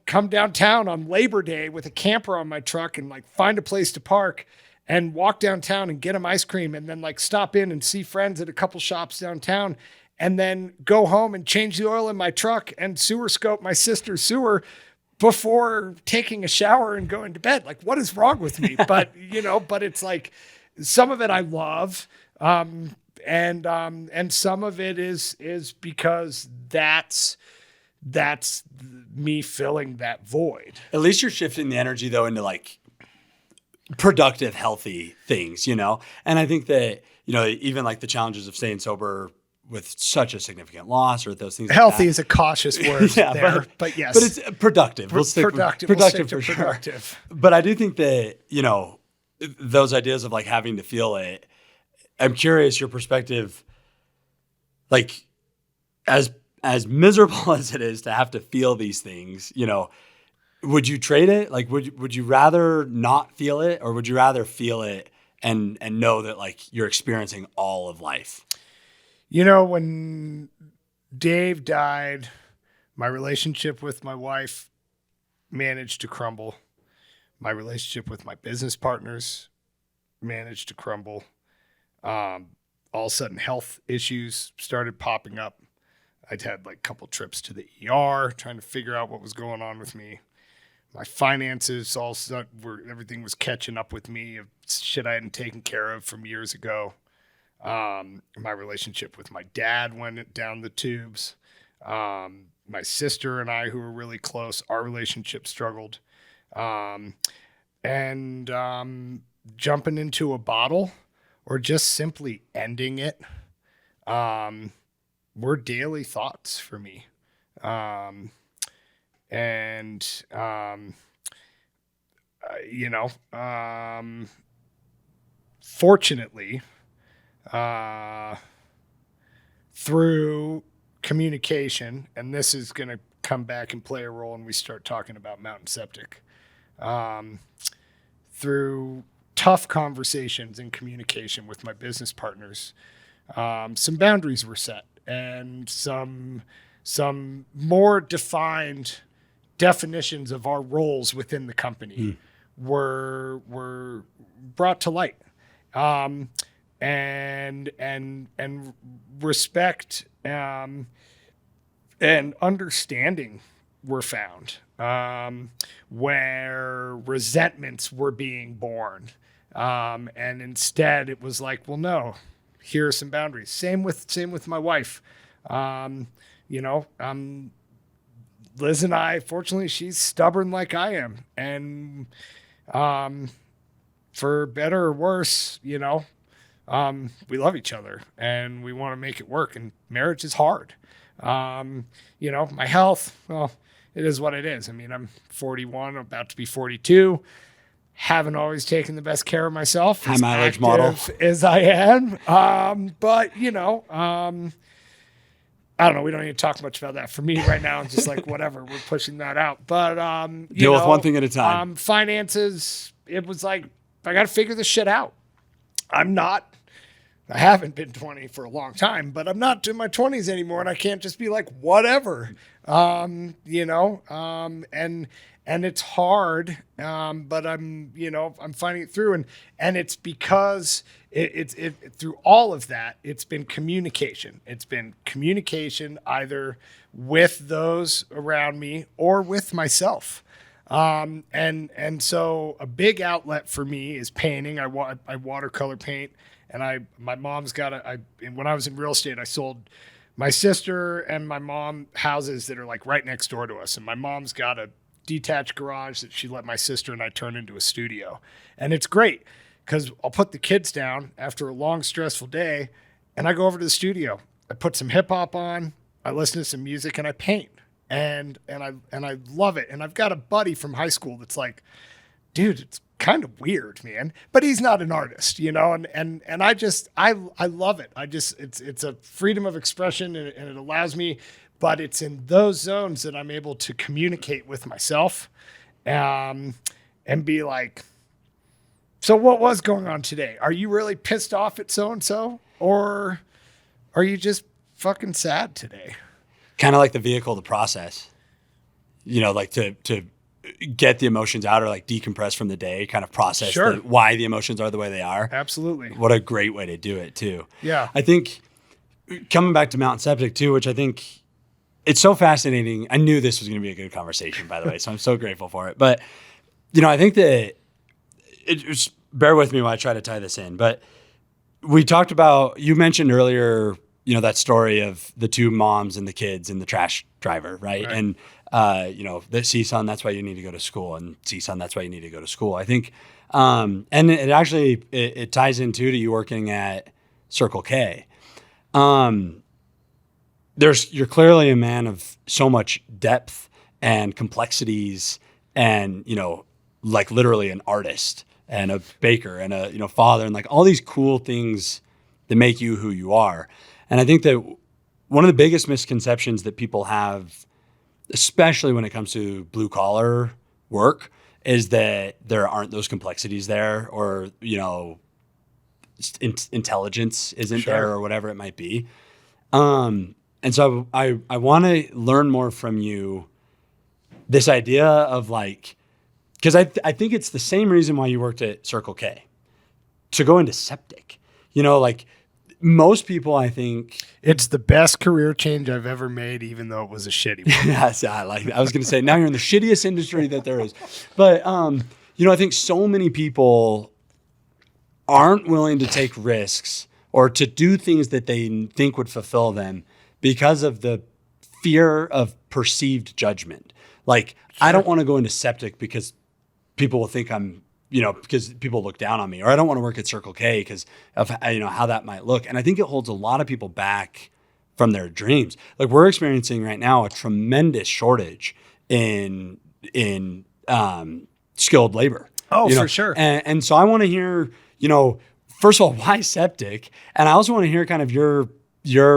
come downtown on Labor Day with a camper on my truck and like find a place to park and walk downtown and get them ice cream, and then like stop in and see friends at a couple shops downtown, and then go home and change the oil in my truck and sewer scope my sister's sewer before taking a shower and going to bed. Like, what is wrong with me? But, but it's like, some of it I love. And some of it is because that's me filling that void. At least you're shifting the energy though into like productive, healthy things, And I think that, even like the challenges of staying sober with such a significant loss or those things. Healthy like is a cautious word there, but yes. But it's productive. Productive for sure. Productive. But I do think that, those ideas of like having to feel it, I'm curious your perspective, like as miserable as it is to have to feel these things, would you trade it? Like, would you rather not feel it, or would you rather feel it and know that like you're experiencing all of life? When Dave died, my relationship with my wife managed to crumble. My relationship with my business partners managed to crumble. All of a sudden, health issues started popping up. I'd had like a couple trips to the ER trying to figure out what was going on with me. My finances, all of a sudden, everything was catching up with me of shit I hadn't taken care of from years ago. My relationship with my dad went down the tubes. My sister and I, who were really close, our relationship struggled. And jumping into a bottle or just simply ending it were daily thoughts for me. Fortunately, through communication, and this is going to come back and play a role when we start talking about Mountain Septic, through tough conversations and communication with my business partners, some boundaries were set, and some more defined definitions of our roles within the company were brought to light. And respect and understanding were found, where resentments were being born, and instead it was like, well, no, here are some boundaries. Same with my wife. Liz and I, fortunately, she's stubborn like I am, and for better or worse, we love each other and we want to make it work, and marriage is hard. My health, well, it is what it is. I mean, I'm 41, about to be 42. Haven't always taken the best care of myself. High mileage model. As I am. But, I don't know. We don't need to talk much about that. For me right now, it's just like, whatever, we're pushing that out. But, deal with one thing at a time. Finances, it was like, I got to figure this shit out. I haven't been 20 for a long time, but I'm not in my 20s anymore, and I can't just be like, whatever, and it's hard, but I'm finding it through, and it's because it's through all of that, it's been communication. It's been communication either with those around me or with myself. And so a big outlet for me is painting. I watercolor paint, and my mom's got when I was in real estate, I sold my sister and my mom houses that are like right next door to us. And my mom's got a detached garage that she let my sister and I turn into a studio. And it's great because I'll put the kids down after a long, stressful day, and I go over to the studio. I put some hip hop on, I listen to some music, and I paint. And I love it. And I've got a buddy from high school that's like, dude, it's kind of weird, man. But he's not an artist, you know, and I love it. It's a freedom of expression, and it allows me, but it's in those zones that I'm able to communicate with myself, and be like, so what was going on today? Are you really pissed off at so-and-so, or are you just fucking sad today? Kind of like the vehicle to process, you know, like to get the emotions out, or like decompress from the day, kind of process why the emotions are the way they are. Absolutely. What a great way to do it too. Yeah. I think coming back to Mountain Septic too, which I think it's so fascinating. I knew this was going to be a good conversation, by the way, so I'm so grateful for it. But, you know, I think that bear with me while I try to tie this in, but we talked about, you mentioned earlier, you know, that story of the two moms and the kids and the trash driver, right? And, you know, see, son, that's why you need to go to school, and see, son, that's why you need to go to school. I think, and it actually, it ties into to you working at Circle K. You're clearly a man of so much depth and complexities, and, you know, like literally an artist and a baker and a, you know, father, and like all these cool things that make you who you are. And I think that one of the biggest misconceptions that people have, especially when it comes to blue collar work, is that there aren't those complexities there, or, you know, intelligence isn't there, or whatever it might be. And so I want to learn more from you, this idea of like, because I think it's the same reason why you worked at Circle K, to go into septic. You know, like most people, I think it's the best career change I've ever made, even though it was a shitty one. Yes, I was going to say, now you're in the shittiest industry that there is. But, you know, I think so many people aren't willing to take risks or to do things that they think would fulfill them because of the fear of perceived judgment. Like, I don't want to go into septic because people will think I'm, you know, because people look down on me, or I don't want to work at Circle K because of, you know, how that might look. And I think it holds a lot of people back from their dreams. Like, we're experiencing right now a tremendous shortage in skilled labor. Oh, you know? For sure. And so I want to hear, you know, first of all, why septic? And I also want to hear kind of your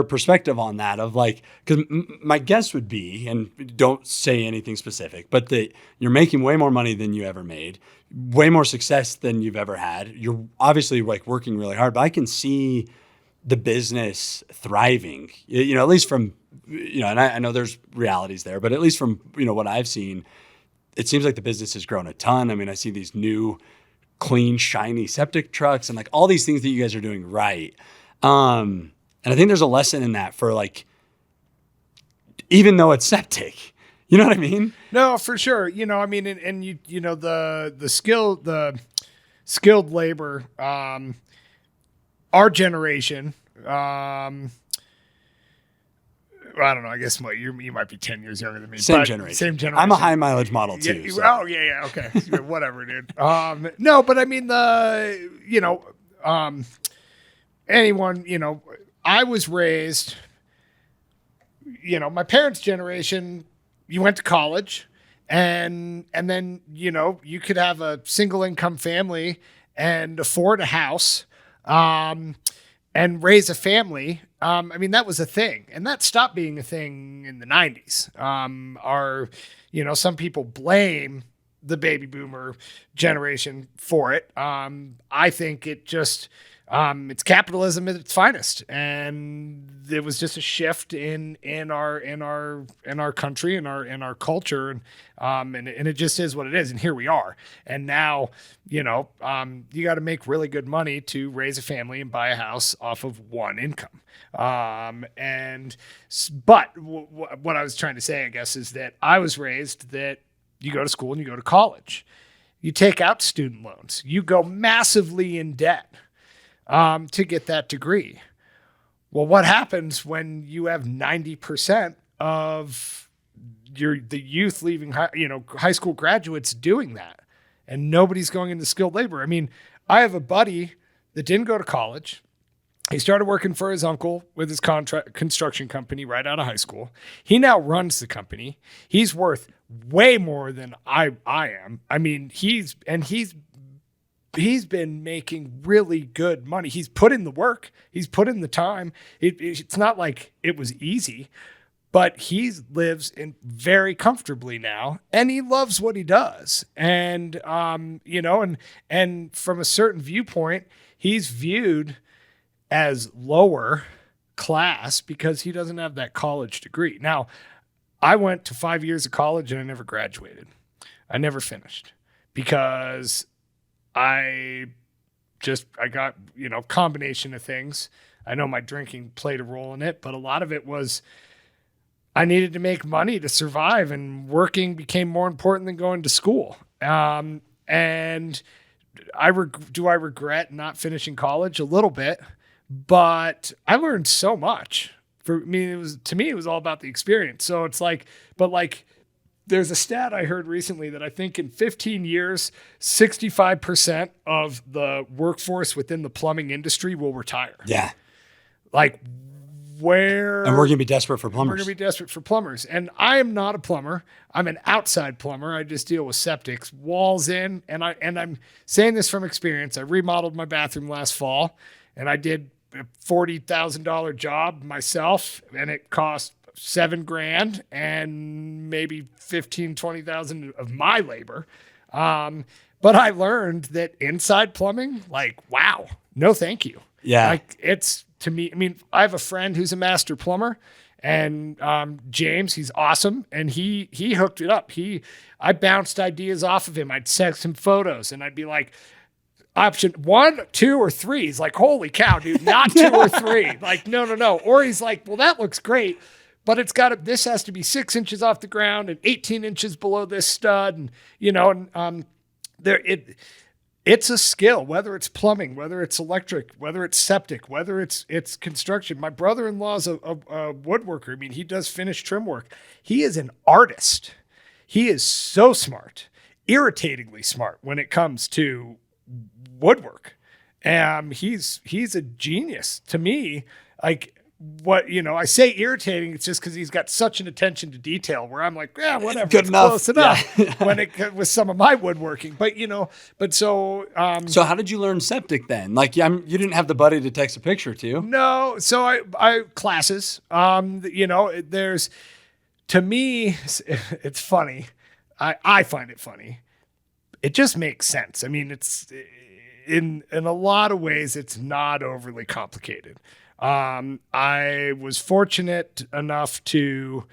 perspective on that, of like, because my guess would be, and don't say anything specific, but that you're making way more money than you ever made, way more success than you've ever had. You're obviously like working really hard, but I can see the business thriving, you know, at least from, you know, and I know there's realities there, but at least from, you know, what I've seen, it seems like the business has grown a ton. I mean, I see these new clean, shiny septic trucks and like all these things that you guys are doing right. And I think there's a lesson in that for like, even though it's septic, you know what I mean? No, for sure. You know, I mean, and you know, the skilled labor, our generation, I don't know, I guess you might be 10 years younger than me. Same generation. I'm a high mileage model too. Yeah, so. Oh yeah. Okay. Whatever, dude. No, but I mean anyone, you know, I was raised, you know, my parents' generation, you went to college and then, you know, you could have a single income family and afford a house, and raise a family. I mean, that was a thing, and that stopped being a thing in the 90s. You know, some people blame the baby boomer generation for it. I think it just, it's capitalism at its finest, and it was just a shift in our country, in our culture, and it just is what it is. And here we are. And now, you know, you got to make really good money to raise a family and buy a house off of one income. But what I was trying to say, I guess, is that I was raised that you go to school and you go to college, you take out student loans, you go massively in debt to get that degree. Well, what happens when you have 90% of the youth leaving high school graduates doing that, and nobody's going into skilled labor? I mean, I have a buddy that didn't go to college. He started working for his uncle with his construction company right out of high school. He now runs the company. He's worth way more than I am. I mean, he's he's been making really good money. He's put in the work. He's put in the time. It's not like it was easy, but he lives in very comfortably now, and he loves what he does. And, and from a certain viewpoint, he's viewed as lower class because he doesn't have that college degree. Now, I went to 5 years of college and I never graduated. I never finished because I got, combination of things. I know my drinking played a role in it, but a lot of it was I needed to make money to survive, and working became more important than going to school. And do I regret not finishing college? A little bit, but I learned so much. For me, it was all about the experience. So it's like, there's a stat I heard recently that I think in 15 years, 65% of the workforce within the plumbing industry will retire. Yeah. Like, and we're going to be desperate for plumbers. We're going to be desperate for plumbers. And I am not a plumber. I'm an outside plumber. I just deal with septics, walls in. And I'm saying this from experience. I remodeled my bathroom last fall, and I did a $40,000 job myself, and it cost $7,000 and maybe 15, 20,000 of my labor. But I learned that inside plumbing, wow, no, thank you. Yeah. It's, to me, I have a friend who's a master plumber, and James, he's awesome. And he hooked it up. I bounced ideas off of him. I'd send him photos, and I'd be like, option 1, 2, or 3. He's like, holy cow, dude, not 2 or 3. Like, no. Or he's like, well, that looks great, but this has to be 6 inches off the ground and 18 inches below this stud. And, it's a skill, whether it's plumbing, whether it's electric, whether it's septic, whether it's construction. My brother-in-law's a woodworker. He does finished trim work. He is an artist. He is so smart, irritatingly smart when it comes to woodwork. He's a genius to me. I say irritating, it's just because he's got such an attention to detail where I'm like, yeah, whatever, good enough. Close enough. Yeah. When it with some of my woodworking, so how did you learn septic then? You didn't have the buddy to text a picture to. No, so I classes. There's, to me, it's funny. I find it funny. It just makes sense. It's in a lot of ways, it's not overly complicated. I was fortunate enough to,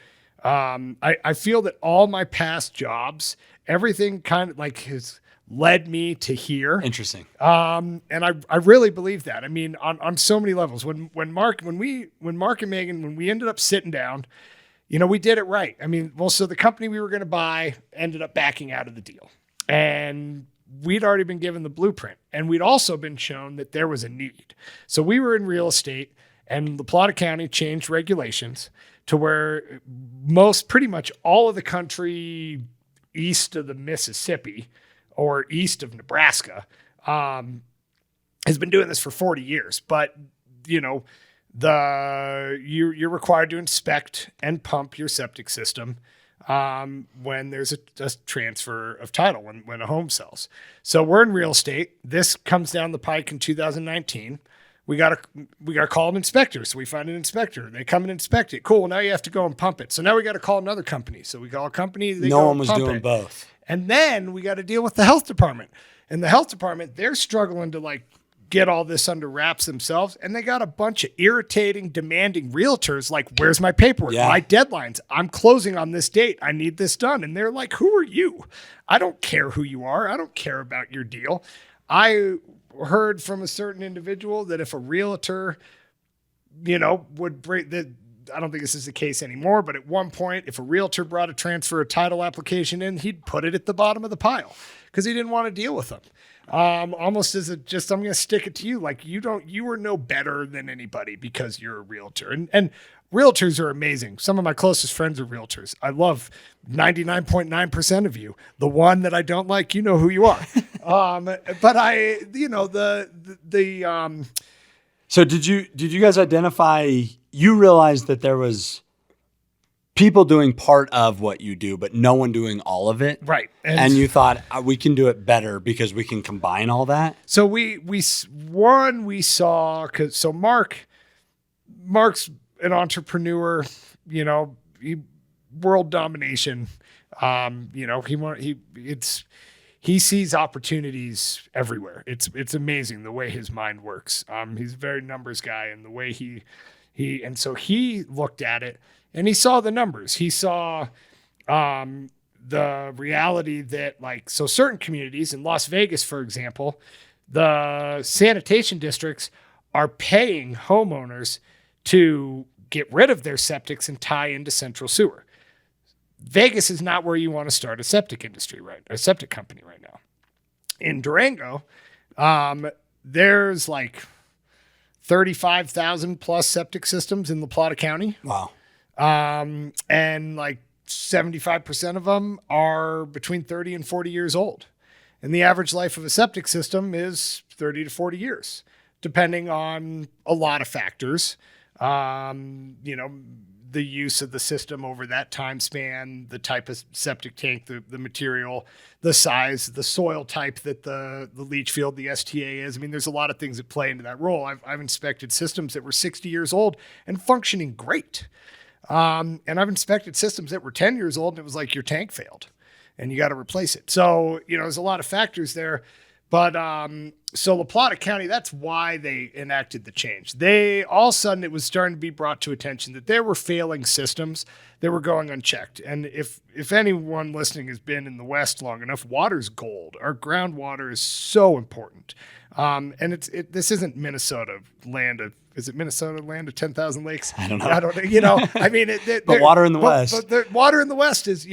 I feel that all my past jobs, everything kind of has led me to here. Interesting. And I really believe that. On so many levels. When Mark and Megan, when we ended up sitting down, we did it right. So the company we were going to buy ended up backing out of the deal, and we'd already been given the blueprint, and we'd also been shown that there was a need. So we were in real estate, and La Plata County changed regulations to where pretty much all of the country east of the Mississippi or east of Nebraska has been doing this for 40 years. But, you're required to inspect and pump your septic system when there's a transfer of title, when a home sells. So we're in real estate. This comes down the pike in 2019. We got to call an inspector. So we find an inspector. They come and inspect it. Cool. Now you have to go and pump it. So now we got to call another company. So we call a company. No one was doing both. And then we got to deal with the health department. And the health department, they're struggling to get all this under wraps themselves. And they got a bunch of irritating, demanding realtors where's my paperwork? Yeah. My deadlines. I'm closing on this date. I need this done. And they're like, who are you? I don't care who you are. I don't care about your deal. I heard from a certain individual that if a realtor, would bring the, I don't think this is the case anymore, but at one point, if a realtor brought a transfer of title application in, he'd put it at the bottom of the pile because he didn't want to deal with them. Almost as I'm going to stick it to you. You are no better than anybody because you're a realtor. And realtors are amazing. Some of my closest friends are realtors. I love 99.9% of you. The one that I don't like, you know who you are. But So did you guys identify, you realized that there was people doing part of what you do, but no one doing all of it. Right. And you thought we can do it better because we can combine all that. So we saw, so Mark's an entrepreneur, world domination. He sees opportunities everywhere. It's amazing the way his mind works. He's a very numbers guy, and the way so he looked at it and he saw the numbers. He saw the reality that certain communities in Las Vegas, for example, the sanitation districts are paying homeowners to get rid of their septics and tie into central sewer. Vegas is not where you want to start a septic industry, right? A septic company right now. In Durango, there's 35,000 plus septic systems in La Plata County. Wow. And 75% of them are between 30 and 40 years old. And the average life of a septic system is 30 to 40 years, depending on a lot of factors. The use of the system over that time span, the type of septic tank, the material, the size, the soil type that the leach field, the STA is. I mean, there's a lot of things that play into that role. I've inspected systems that were 60 years old and functioning great. And I've inspected systems that were 10 years old and it was like your tank failed and you got to replace it. So, there's a lot of factors there. But so La Plata County, that's why they enacted the change. All of a sudden, it was starting to be brought to attention that there were failing systems that were going unchecked. And if anyone listening has been in the West long enough, water's gold. Our groundwater is so important. And this isn't Minnesota land of. Is it Minnesota land of 10,000 lakes? I don't know. I mean, but water in the West. But the water in the West is,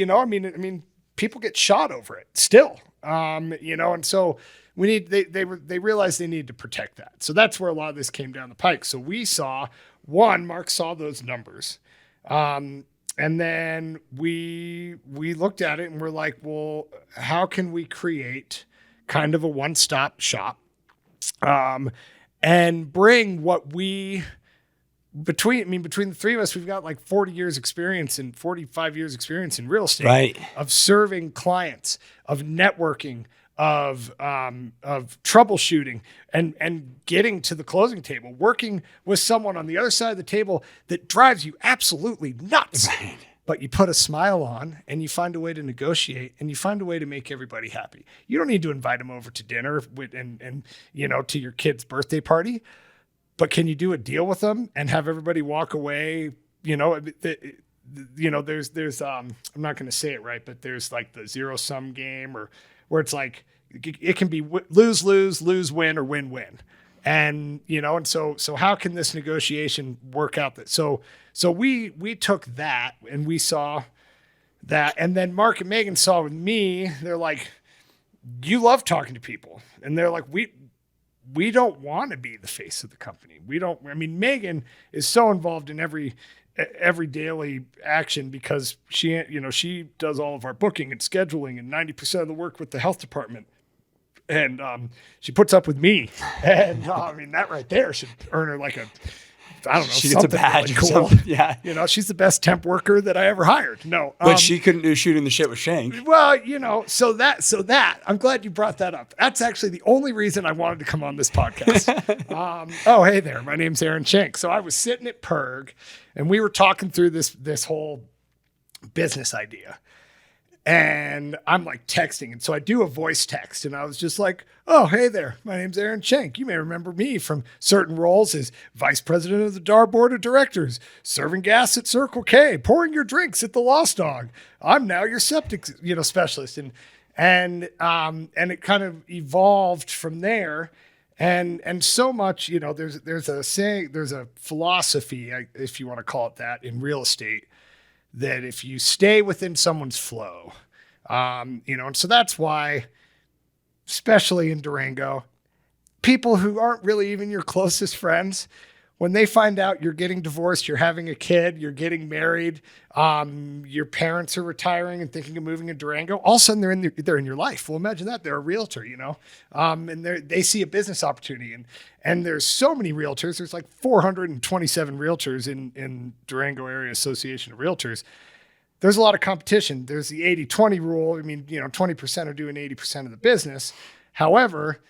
people get shot over it still. And so they realized they needed to protect that. So that's where a lot of this came down the pike. So Mark saw those numbers. And then we looked at it and we're like, well, how can we create kind of a one-stop shop? And bring what between the three of us, we've got 40 years experience and 45 years experience in real estate, right? Of serving clients, of networking, of troubleshooting and getting to the closing table, working with someone on the other side of the table that drives you absolutely nuts. Right. But you put a smile on and you find a way to negotiate and you find a way to make everybody happy. You don't need to invite them over to dinner and to your kid's birthday party, but can you do a deal with them and have everybody walk away? There's I'm not going to say it right, but there's the zero sum game or where it's it can be lose, win, or win, win. And, and so how can this negotiation work out that? So we took that and we saw that. And then Mark and Megan saw with me, they're like, you love talking to people. And they're like, we don't want to be the face of the company. Megan is so involved in every daily action because she does all of our booking and scheduling and 90% of the work with the health department. And she puts up with me. And that right there should earn her she gets a badge really cool. Or something. Yeah. She's the best temp worker that I ever hired. No. But she couldn't do shooting the shit with Schenk. Well, so that I'm glad you brought that up. That's actually the only reason I wanted to come on this podcast. Hey there. My name's Aaron Schenk. So I was sitting at Perg and we were talking through this whole business idea. And I'm texting. And so I do a voice text and I was just like, oh, hey there. My name's Aaron Schenk. You may remember me from certain roles as vice president of the DAR board of directors, serving gas at Circle K, pouring your drinks at the Lost Dog. I'm now your septic, specialist. And it kind of evolved from there. And so much, there's a saying, there's a philosophy, if you want to call it that, in real estate, that if you stay within someone's flow, and so that's why, especially in Durango, people who aren't really even your closest friends, when they find out you're getting divorced, you're having a kid, you're getting married, your parents are retiring and thinking of moving to Durango, all of a sudden they're in your life. Well, imagine that. They're a realtor, and they see a business opportunity. And there's so many realtors. There's 427 realtors in Durango Area Association of Realtors. there's a lot of competition. There's the 80-20 rule. I mean, 20% are doing 80% of the business. However,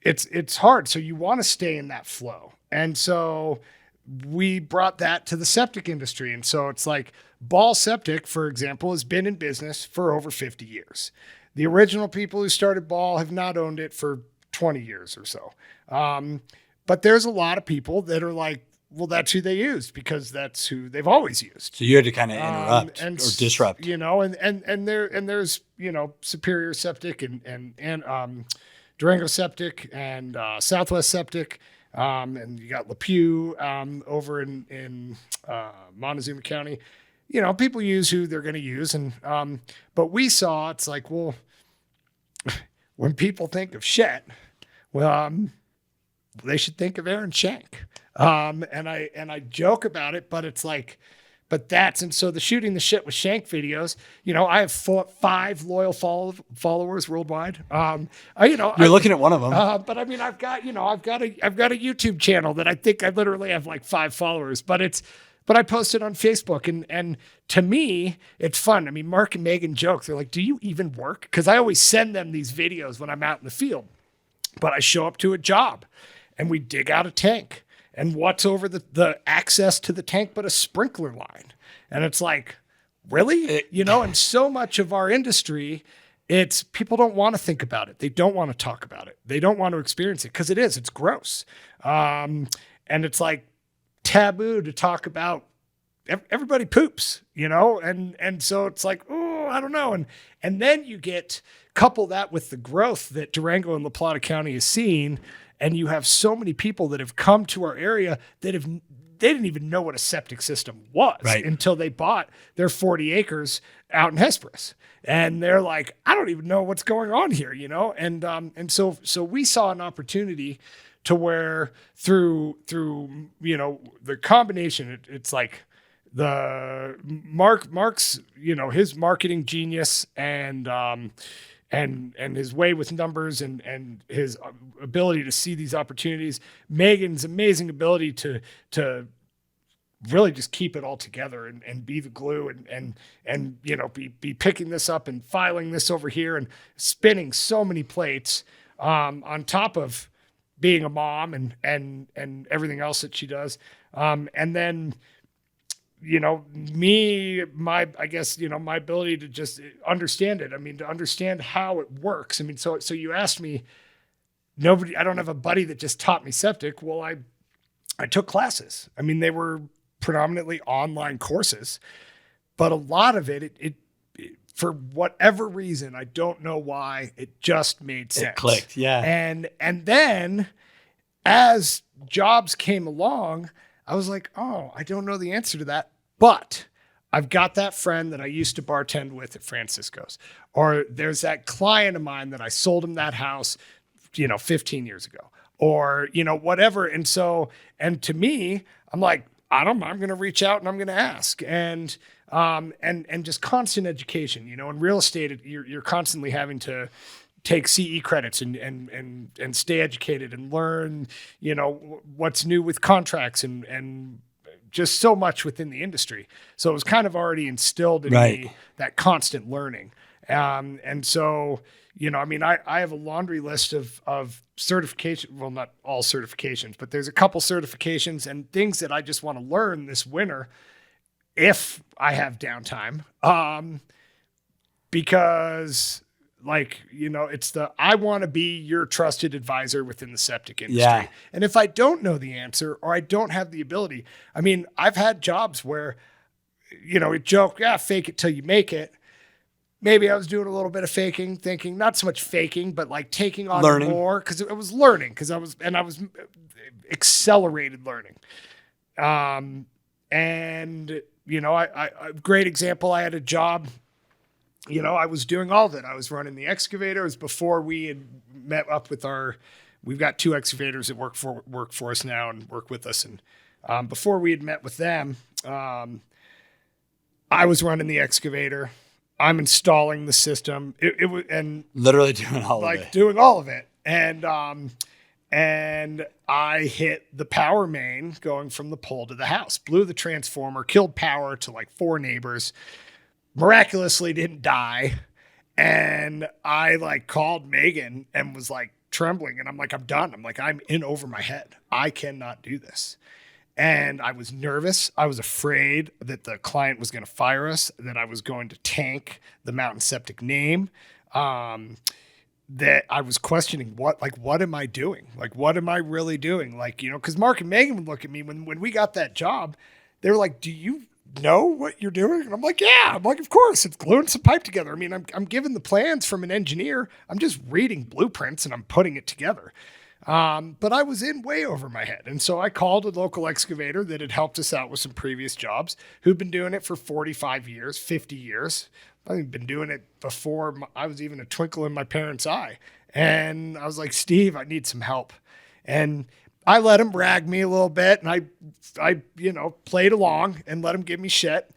it's hard. So you want to stay in that flow. And so we brought that to the septic industry. And so it's like Ball Septic, for example, has been in business for over 50 years. The original people who started Ball have not owned it for 20 years or so. But there's a lot of people that are like, well, that's who they used because that's who they've always used. So you had to kind of interrupt or disrupt, and there's, Superior Septic and Durango Septic and Southwest Septic. And you got LePew over in Montezuma County. People use who they're going to use. But we saw, it's like, well, when people think of Chet, they should think of Aaron Schenk. And I joke about it, but it's like, and so the shooting the shit with Schenk videos, I have 5 loyal followers worldwide. You're looking at one of them. But I mean, I've got a YouTube channel that I think I literally have like 5 followers, but I post it on Facebook and to me, it's fun. I mean, Mark and Megan joke. They're like, do you even work? Cause I always send them these videos when I'm out in the field, but I show up to a job and we dig out a tank. And what's over the access to the tank but a sprinkler line? And it's like, really? And so much of our industry, it's people don't want to think about it. They don't want to talk about it. They don't want to experience it because it's gross. And it's like taboo to talk about. Everybody poops, and so it's like, oh, I don't know. And then you couple that with the growth that Durango and La Plata County has seen. And you have so many people that have come to our area that they didn't even know what a septic system was until they bought their 40 acres out in Hesperus. And they're like, I don't even know what's going on here, And so we saw an opportunity to where through the combination, it's like the Mark's, his marketing genius and his way with numbers and his ability to see these opportunities, Megan's amazing ability to really just keep it all together and be the glue and be picking this up and filing this over here and spinning so many plates on top of being a mom and everything else that she does. And then my ability to just understand it. I mean, to understand how it works. I mean, so you asked me, I don't have a buddy that just taught me septic. Well, I took classes. I mean, they were predominantly online courses, but a lot of it for whatever reason, I don't know why, it just made sense. It clicked. Yeah. And then as jobs came along, I was like, oh, I don't know the answer to that, but I've got that friend that I used to bartend with at Francisco's, or there's that client of mine that I sold him that house, 15 years ago, or, whatever. And to me, I'm like, I'm going to reach out and I'm going to ask and just constant education, in real estate, you're constantly having to take CE credits and stay educated and learn, what's new with contracts and just so much within the industry. So it was kind of already instilled in me, that constant learning. And so, I have a laundry list of certification. Well, not all certifications, but there's a couple certifications and things that I just want to learn this winter if I have downtime. Because it's I want to be your trusted advisor within the septic industry. Yeah. And if I don't know the answer or I don't have the ability, I mean, I've had jobs where, we joke, fake it till you make it. Maybe I was doing a little bit of faking, thinking not so much faking, but like taking on more because I was learning I was accelerated learning. And I great example. I had a job. I was doing all of it. I was running the excavator. It was before we had met up with we've got 2 excavators that work for us now and work with us. And before we had met with them, I was running the excavator. I'm installing the system. It was, and literally doing all of it. Doing all of it. And I hit the power main going from the pole to the house, blew the transformer, killed power to like 4 neighbors. miraculously didn't die. And I like called Megan and was like trembling. And I'm like, I'm done. I'm like, I'm in over my head. I cannot do this. And I was nervous. I was afraid that the client was going to fire us, that I was going to tank the Mountain Septic name. That I was questioning what am I doing? Like, what am I really doing? Like, you know, because Mark and Megan would look at me when we got that job. They were like, do you know what you're doing? And I'm like, yeah. I'm like, of course, it's gluing some pipe together. I mean, I'm given the plans from an engineer. I'm just reading blueprints and I'm putting it together. But I was in way over my head. And so I called a local excavator that had helped us out with some previous jobs, who'd been doing it for 45 years, 50 years. I've been doing it before I was even a twinkle in my parents' eye. And I was like, Steve, I need some help. And I let him rag me a little bit, and I played along and let him give me shit.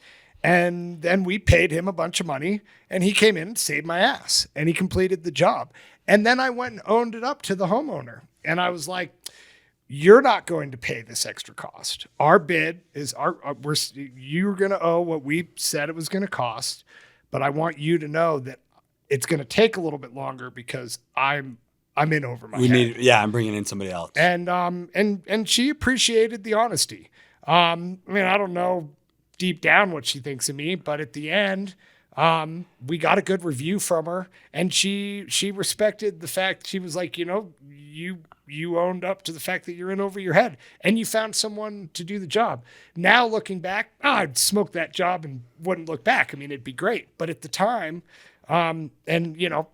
And then we paid him a bunch of money, and he came in and saved my ass, and he completed the job. And then I went and owned it up to the homeowner. And I was like, you're not going to pay this extra cost. Our bid is you're going to owe what we said it was going to cost. But I want you to know that it's going to take a little bit longer because I'm in over my head. I'm bringing in somebody else. And she appreciated the honesty. I mean, I don't know deep down what she thinks of me, but at the end, we got a good review from her, and she respected the fact. She was like, you know, you owned up to the fact that you're in over your head, and you found someone to do the job. Now looking back, I'd smoke that job and wouldn't look back. I mean, it'd be great, but at the time, and you know,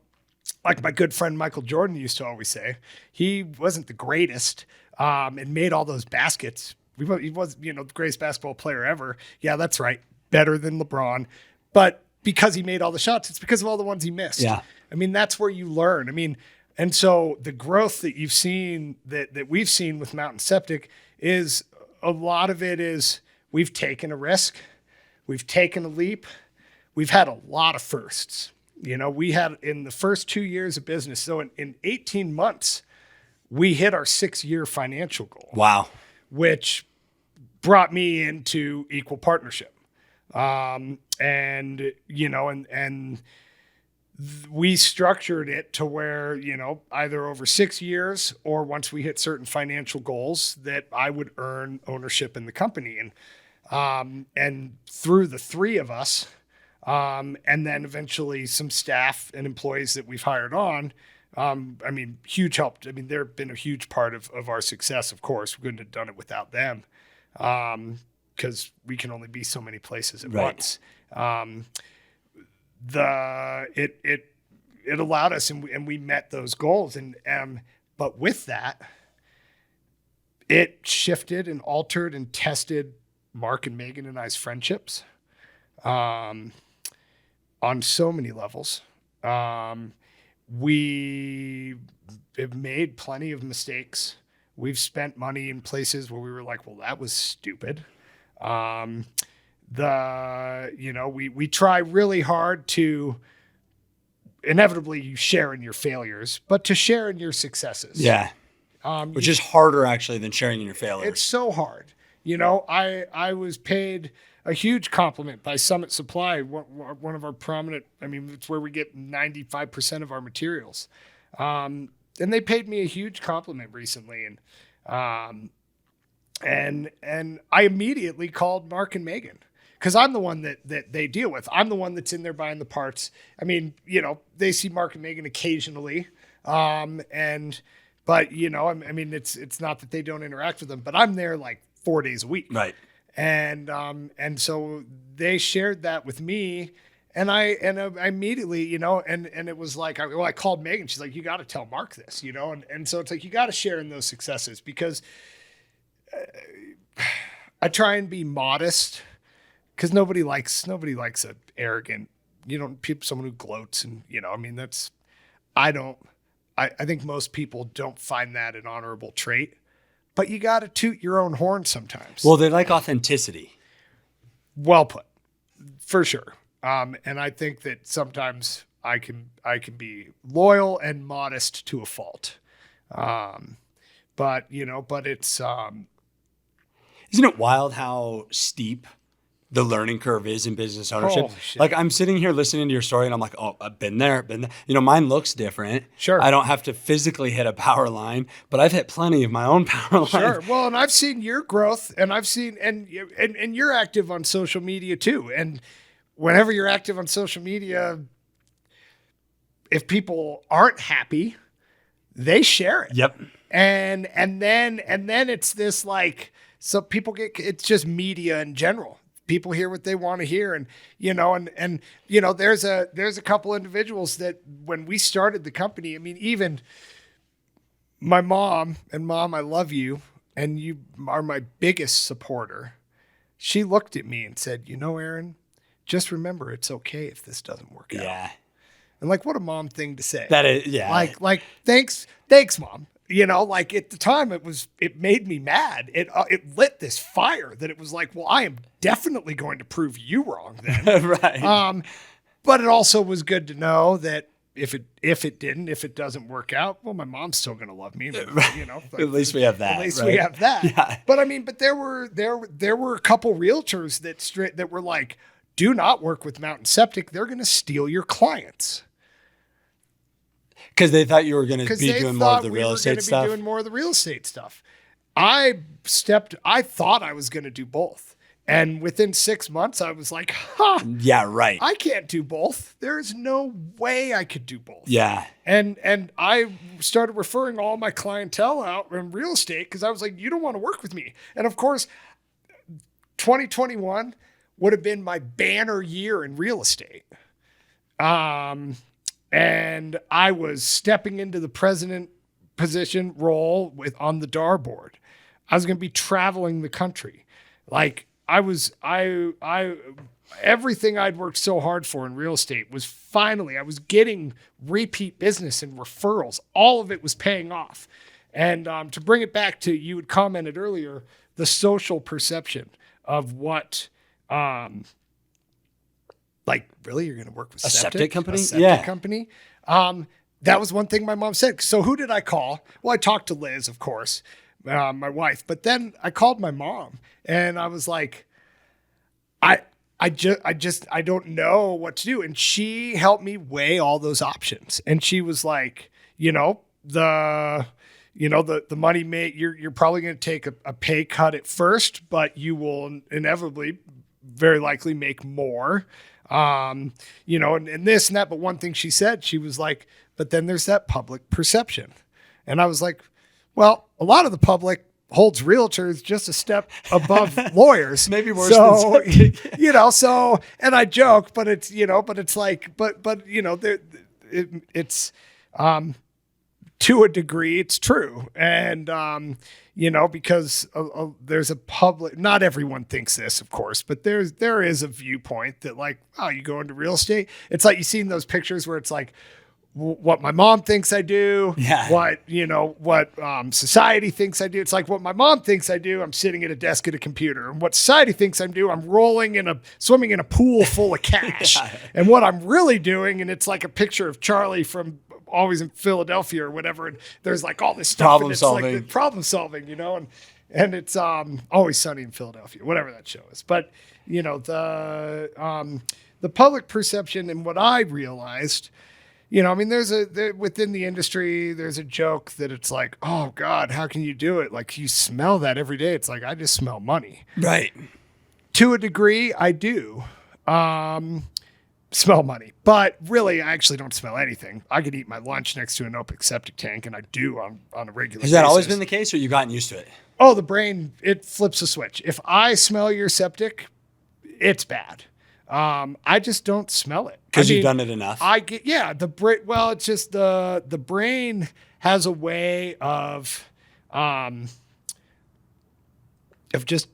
like my good friend Michael Jordan used to always say, he wasn't the greatest, and made all those baskets. He was, you know, the greatest basketball player ever. Yeah, that's right, better than LeBron, but because he made all the shots, it's because of all the ones he missed. Yeah. I mean, that's where you learn. I mean, and so the growth that you've seen, that we've seen with Mountain Septic, is a lot of it is we've taken a risk, we've taken a leap, we've had a lot of firsts. You know, we had in the first 2 years of business, so in 18 months, we hit our 6-year financial goal. Wow. Which brought me into equal partnership. And, you know, and we structured it to where, you know, either over 6 years or once we hit certain financial goals that I would earn ownership in the company. And through the three of us, and then eventually some staff and employees that we've hired on, I mean, huge help. I mean, they've been a huge part of our success, of course. We couldn't have done it without them. Because we can only be so many places at once. It allowed us, and we met those goals. But with that, it shifted and altered and tested Mark and Megan and I's friendships, on so many levels. We have made plenty of mistakes. We've spent money in places where we were like, well, that was stupid. We try really hard to, inevitably you share in your failures, but to share in your successes. Yeah. Which is harder actually than sharing in your failures. It's so hard. You know, I was paid a huge compliment by Summit Supply, one of our prominent, I mean, it's where we get 95% of our materials. And they paid me a huge compliment recently. And I immediately called Mark and Megan because I'm the one that they deal with. I'm the one that's in there buying the parts. I mean, you know, they see Mark and Megan occasionally. But you know, I mean, it's not that they don't interact with them, but I'm there like 4 days a week. Right. And so they shared that with me. And I immediately, you know, and it was like, I called Megan. She's like, you got to tell Mark this, you know? And so it's like, you got to share in those successes because I try and be modest because nobody likes a arrogant, you know, someone who gloats and, you know, I mean, I think most people don't find that an honorable trait, but you got to toot your own horn sometimes. Well, they like authenticity. Well put, for sure. And I think that sometimes I can be loyal and modest to a fault. But it's, isn't it wild how steep the learning curve is in business ownership. Holy shit. Like I'm sitting here listening to your story and I'm like, oh, I've been there. You know, mine looks different. Sure. I don't have to physically hit a power line, but I've hit plenty of my own power lines. Sure. Well, and I've seen your growth, and I've seen, and you're active on social media too. And whenever you're active on social media, if people aren't happy, they share it. Yep. And then it's this like, so people it's just media in general. People hear what they want to hear. And, you know, and, you know, there's a couple individuals that when we started the company, I mean, even my mom, and Mom, I love you. And you are my biggest supporter. She looked at me and said, you know, Aaron, just remember, it's okay if this doesn't work out. Yeah. And like, what a mom thing to say. That is, yeah. Like, thanks, Mom. You know, like at the time it made me mad. It lit this fire that it was like, well, I am definitely going to prove you wrong then. Right. But it also was good to know that if it doesn't work out, well, my mom's still going to love me. But, you know, at least we have that. At least right? we have that. Yeah. But I mean, but there were a couple realtors that were like, do not work with Mountain Septic. They're going to steal your clients. Because they thought you were going to be doing more of the real estate stuff. Doing more of the real estate stuff. I thought I was going to do both. And within 6 months, I was like, yeah, right. I can't do both. There's no way I could do both. Yeah. And I started referring all my clientele out in real estate because I was like, you don't want to work with me. And of course, 2021 would have been my banner year in real estate. And I was stepping into the president position role on the DAR board. I was going to be traveling the country. Like everything I'd worked so hard for in real estate was finally, I was getting repeat business and referrals. All of it was paying off. And to bring it back to, you had commented earlier, the social perception of what, like, really, you're going to work with a septic company? A septic company? That was one thing my mom said. So who did I call? Well, I talked to Liz, of course, my wife. But then I called my mom, and I was like, I don't know what to do. And she helped me weigh all those options. And she was like, the money you're probably going to take a pay cut at first, but you will inevitably, very likely make more. And this and that. But one thing she said, she was like, but then there's that public perception. And I was like, well, a lot of the public holds realtors just a step above lawyers. Maybe worse than septic. And I joke, but it's, it's like, it's, to a degree, it's true. And, because there's a public, not everyone thinks this, of course, but there is a viewpoint that like, oh, you go into real estate. It's like, you've seen those pictures where it's like, what my mom thinks I do, what society thinks I do. It's like what my mom thinks I do, I'm sitting at a desk at a computer. And what society thinks I'm doing, I'm swimming in a pool full of cash. And what I'm really doing, and it's like a picture of Charlie from Always in Philadelphia or whatever. And there's like all this stuff. Problem solving. Like problem solving, and it's Always Sunny in Philadelphia, whatever that show is. But, the public perception and what I realized, within the industry, there's a joke that it's like, oh God, how can you do it? Like you smell that every day. It's like, I just smell money. Right. To a degree, I do smell money, but really, I actually don't smell anything. I could eat my lunch next to an open septic tank, and I do on a regular basis. Has that always been the case, or you gotten used to it? Oh, the brain, it flips a switch. If I smell your septic, it's bad. I just don't smell it because you've done it enough. It's just the brain has a way of just,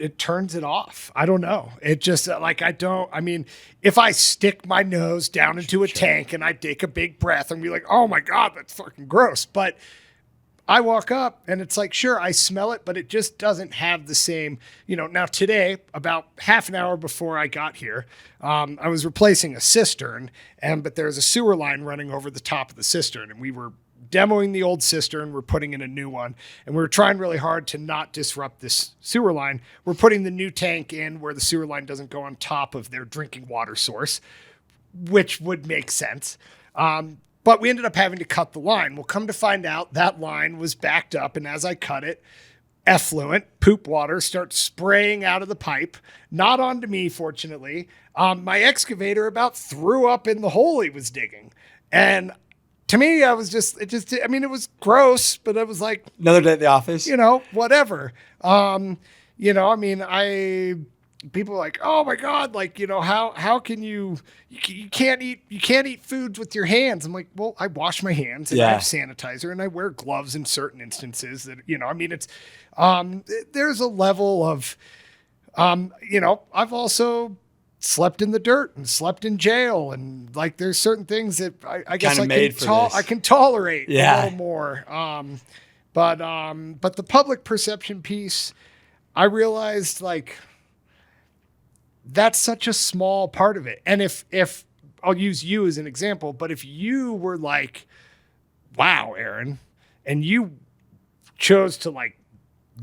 it turns it off. I don't know. It just if I stick my nose down into a tank and I take a big breath and be like, oh my God, that's fucking gross. But I walk up and it's like, sure, I smell it, but it just doesn't have the same, now today, about half an hour before I got here, I was replacing a cistern but there's a sewer line running over the top of the cistern, and we were demoing the old cistern. We're putting in a new one. And we're trying really hard to not disrupt this sewer line. We're putting the new tank in where the sewer line doesn't go on top of their drinking water source, which would make sense. But we ended up having to cut the line. Well, come to find out, that line was backed up. And as I cut it, effluent, poop water, starts spraying out of the pipe. Not onto me, fortunately. My excavator about threw up in the hole he was digging. And to me, it was gross, but it was like... Another day at the office? Whatever. People are like, oh my God, like, how can you can't eat foods with your hands. I'm like, well, I wash my hands and I have sanitizer and I wear gloves in certain instances that, it's, there's a level of, I've also slept in the dirt and slept in jail. And like, there's certain things that I guess I can tolerate a little more. But the public perception piece, I realized like, that's such a small part of it. And if I'll use you as an example, but if you were like, wow, Aaron, and you chose to like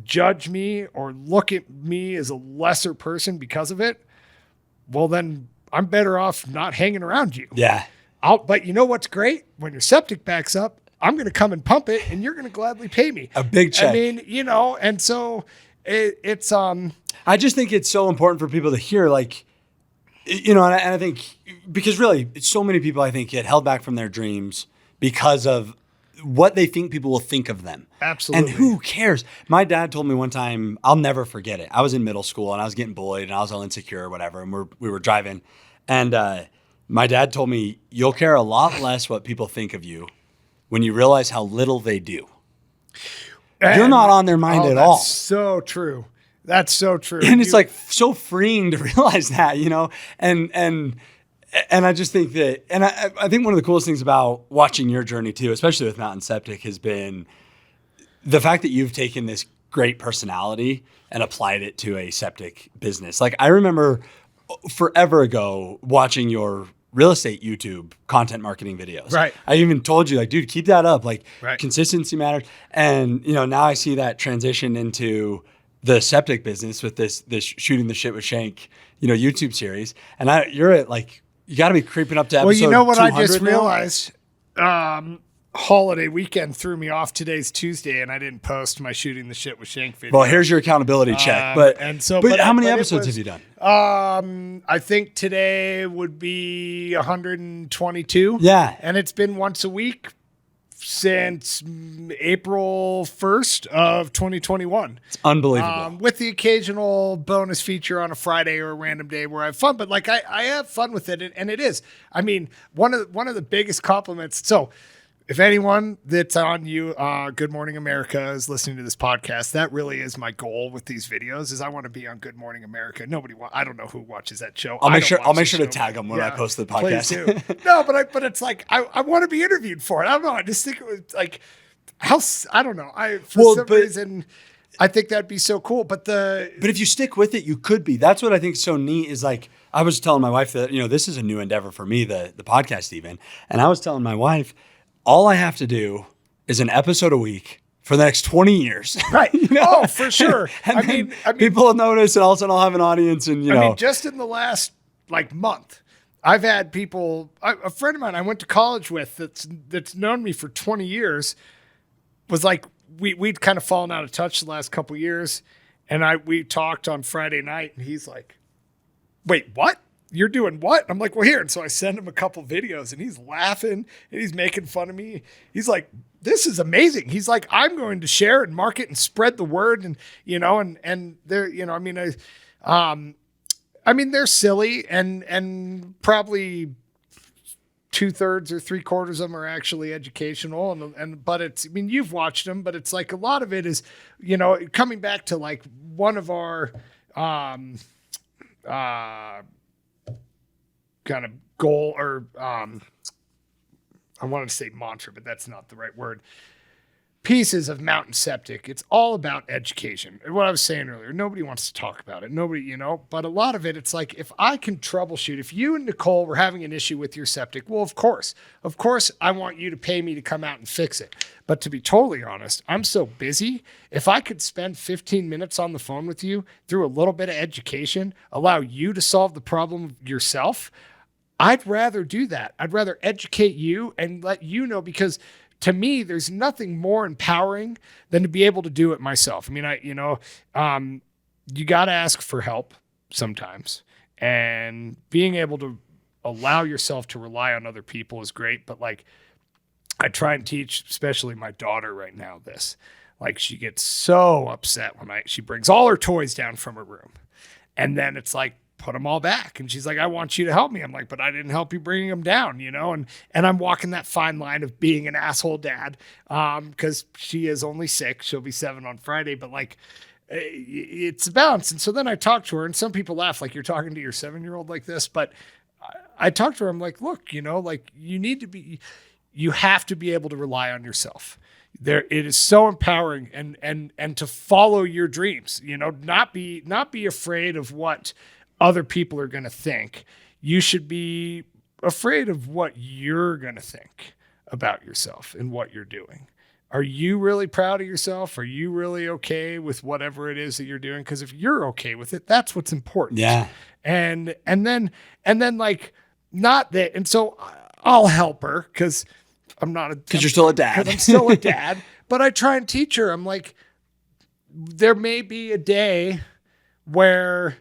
judge me or look at me as a lesser person because of it, well, then I'm better off not hanging around you. Yeah. But you know what's great? When your septic backs up, I'm going to come and pump it and you're going to gladly pay me. A big check. I mean, and so it's I just think it's so important for people to hear, like, and I think because really so many people, I think, get held back from their dreams because of what they think people will think of them. Absolutely. And who cares? My dad told me one time, I'll never forget it. I was in middle school and I was getting bullied and I was all insecure or whatever. And we were driving and my dad told me, you'll care a lot less what people think of you when you realize how little they do. You're not on their mind at all. So true. That's so true. And it's like so freeing to realize that, and I just think that, and I think one of the coolest things about watching your journey too, especially with Mountain Septic, has been the fact that you've taken this great personality and applied it to a septic business. Like I remember forever ago watching your real estate YouTube content marketing videos. Right. I even told you like, dude, keep that up. Like right. Consistency matters. And, now I see that transition into the septic business with this shooting the shit with Schenk, YouTube series. And you're at like, you got to be creeping up to episode 200 Well, you know what I just now? realized? Holiday weekend threw me off. Today's Tuesday, and I didn't post my shooting the shit with Schenk video. Well, here's your accountability check. But how many episodes have you done? I think today would be 122. Yeah. And it's been once a week since April 1st of 2021. It's unbelievable. With the occasional bonus feature on a Friday or a random day where I have fun. But like I have fun with it, and it is. I mean, one of the biggest compliments. So if anyone that's on Good Morning America is listening to this podcast, that really is my goal with these videos. Is I want to be on Good Morning America. I don't know who watches that show. I'll make sure to tag them when I post the podcast. Please do. No, but it's like I want to be interviewed for it. I don't know. I just think it was like I don't know. For some reason I think that'd be so cool. But if you stick with it, you could be. That's what I think is so neat. Is like I was telling my wife that this is a new endeavor for me, the podcast even, and I was telling my wife, all I have to do is an episode a week for the next 20 years. Right. Oh, for sure. And I mean, people will notice and all of a sudden I'll have an audience and, I mean, just in the last month, I've had people, a friend of mine I went to college with that's known me for 20 years was like, we'd kind of fallen out of touch the last couple of years. And we talked on Friday night and he's like, wait, what? You're doing what? I'm like, well, here. And so I send him a couple videos and he's laughing and he's making fun of me. He's like, this is amazing. He's like, I'm going to share and market and spread the word. And, and they're, they're silly and probably 2/3 or 3/4 of them are actually educational. But it's, you've watched them, but it's like a lot of it is, coming back to like one of our, kind of goal or I wanted to say mantra, but that's not the right word. pieces of Mountain Septic, it's all about education. And what I was saying earlier, nobody wants to talk about it. Nobody, but a lot of it, it's like, if I can troubleshoot, if you and Nicole were having an issue with your septic, well, of course, I want you to pay me to come out and fix it. But to be totally honest, I'm so busy. If I could spend 15 minutes on the phone with you through a little bit of education, allow you to solve the problem yourself, I'd rather do that. I'd rather educate you and let you know, because to me, there's nothing more empowering than to be able to do it myself. I mean, you got to ask for help sometimes, and being able to allow yourself to rely on other people is great. But like, I try and teach, especially my daughter right now, this. Like, she gets so upset when she brings all her toys down from her room, and then it's like, put them all back. And she's like, I want you to help me. I'm like, but I didn't help you bringing them down, and I'm walking that fine line of being an asshole dad. Cause she is only 6, she'll be 7 on Friday, but like, it's a balance. And so then I talk to her, and some people laugh, like, you're talking to your 7-year-old like this, but I talk to her. I'm like, look, like, you have to be able to rely on yourself. It is so empowering, and to follow your dreams, not be afraid of what other people are going to think. You should be afraid of what you're going to think about yourself and what you're doing. Are you really proud of yourself? Are you really okay with whatever it is that you're doing? Because if you're okay with it, that's what's important. Yeah. And then like, not that. And so I'll help her because because you're still a dad. Because I'm still a dad. But I try and teach her. I'm like, there may be a day where,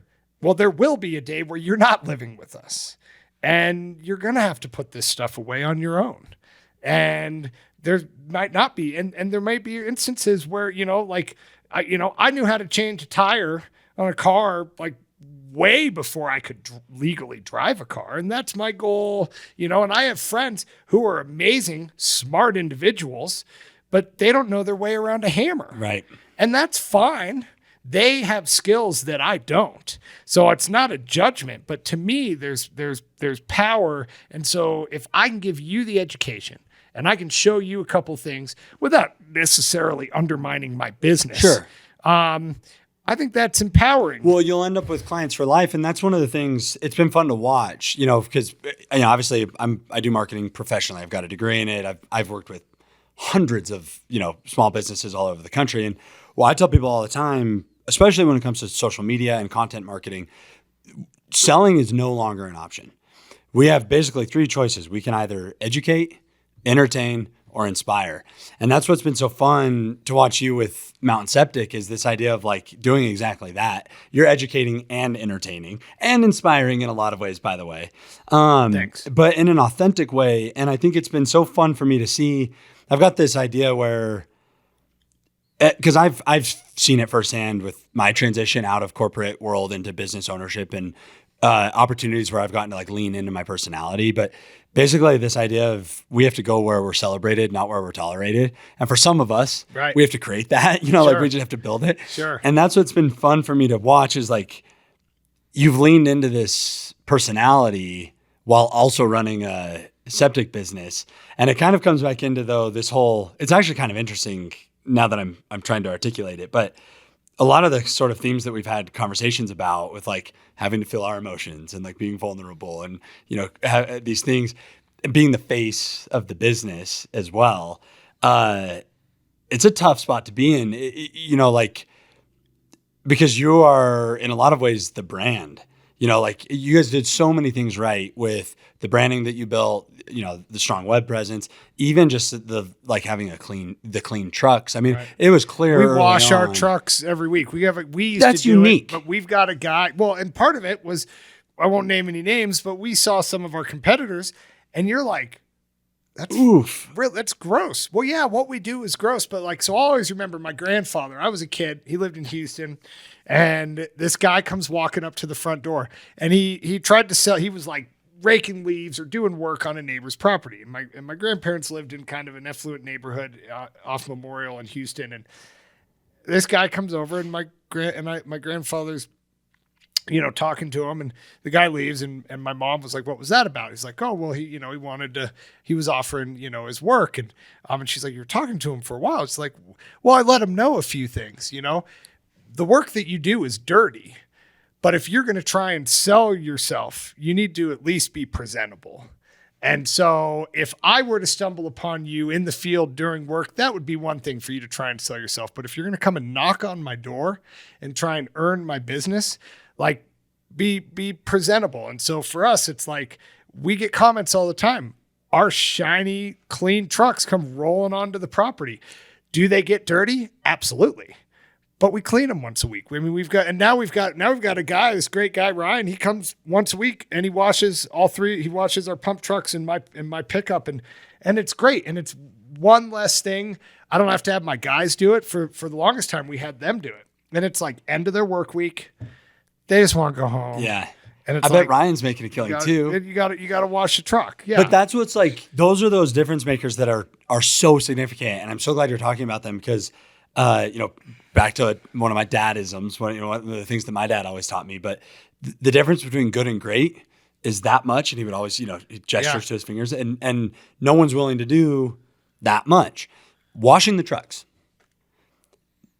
there will be a day where you're not living with us, and you're going to have to put this stuff away on your own. And there might not be, and there might be instances where, I knew how to change a tire on a car, like, way before I could legally drive a car. And that's my goal, and I have friends who are amazing, smart individuals, but they don't know their way around a hammer. Right. And that's fine. They have skills that I don't. So it's not a judgment, but to me, there's power. And so if I can give you the education, and I can show you a couple things without necessarily undermining my business. Sure. I think that's empowering. Well, you'll end up with clients for life. And that's one of the things, it's been fun to watch, because obviously I do marketing professionally. I've got a degree in it. I've worked with hundreds of, small businesses all over the country. And I tell people all the time, especially when it comes to social media and content marketing, selling is no longer an option. We have basically 3 choices. We can either educate, entertain, or inspire. And that's what's been so fun to watch you with Mountain Septic, is this idea of like doing exactly that. You're educating and entertaining and inspiring in a lot of ways, by the way. Thanks. But in an authentic way. And I think it's been so fun for me to see. I've got this idea where, because I've seen it firsthand with my transition out of corporate world into business ownership, and opportunities where I've gotten to like lean into my personality. But basically this idea of we have to go where we're celebrated, not where we're tolerated. And for some of us, right, we have to create that, Sure. like we just have to build it. Sure. And that's what's been fun for me to watch, is like, you've leaned into this personality while also running a septic business. And it kind of comes back into this whole, it's actually kind of interesting now that I'm trying to articulate it, but a lot of the sort of themes that we've had conversations about, with like having to feel our emotions and like being vulnerable and, these things, being the face of the business as well. It's a tough spot to be in, because you are in a lot of ways the brand. Like, you guys did so many things right with the branding that you built, the strong web presence, even just having the clean trucks. I mean, right. It was clear. We wash our trucks every week. We used That's to do unique. It, but we've got a guy. Well, and part of it was, I won't name any names, but we saw some of our competitors, and you're like, that's gross. Well, yeah, what we do is gross. But like, so I always remember my grandfather. I was a kid. He lived in Houston, and this guy comes walking up to the front door, and he tried to sell. He was like raking leaves or doing work on a neighbor's property. And my grandparents lived in kind of an affluent neighborhood off Memorial in Houston. And this guy comes over, and my grandfather's, talking to him, and the guy leaves, and my mom was like, "What was that about?" He's like, "Oh, well, he was offering, his work." And she's like, "You're talking to him for a while." It's like, well, I let him know a few things, the work that you do is dirty, but if you're going to try and sell yourself, you need to at least be presentable. And so if I were to stumble upon you in the field during work, that would be one thing for you to try and sell yourself. But if you're going to come and knock on my door and try and earn my business, like be presentable. And so for us, it's like we get comments all the time. Our shiny, clean trucks come rolling onto the property. Do they get dirty? Absolutely. But we clean them once a week. I mean, now we've got a guy, this great guy, Ryan. He comes once a week and he washes all three. He washes our pump trucks in my pickup, and it's great. And it's one less thing. I don't have to have my guys do it. For the longest time, we had them do it. And it's like end of their work week. They just want to go home. Yeah. And it's I bet Ryan's making a killing too. You got to wash the truck. Yeah. But that's what's like, those are those difference makers that are so significant. And I'm so glad you're talking about them because, back to one of my dadisms, one of the things that my dad always taught me, but the difference between good and great is that much. And he would always, he gestures to his fingers, and no one's willing to do that much. Washing the trucks,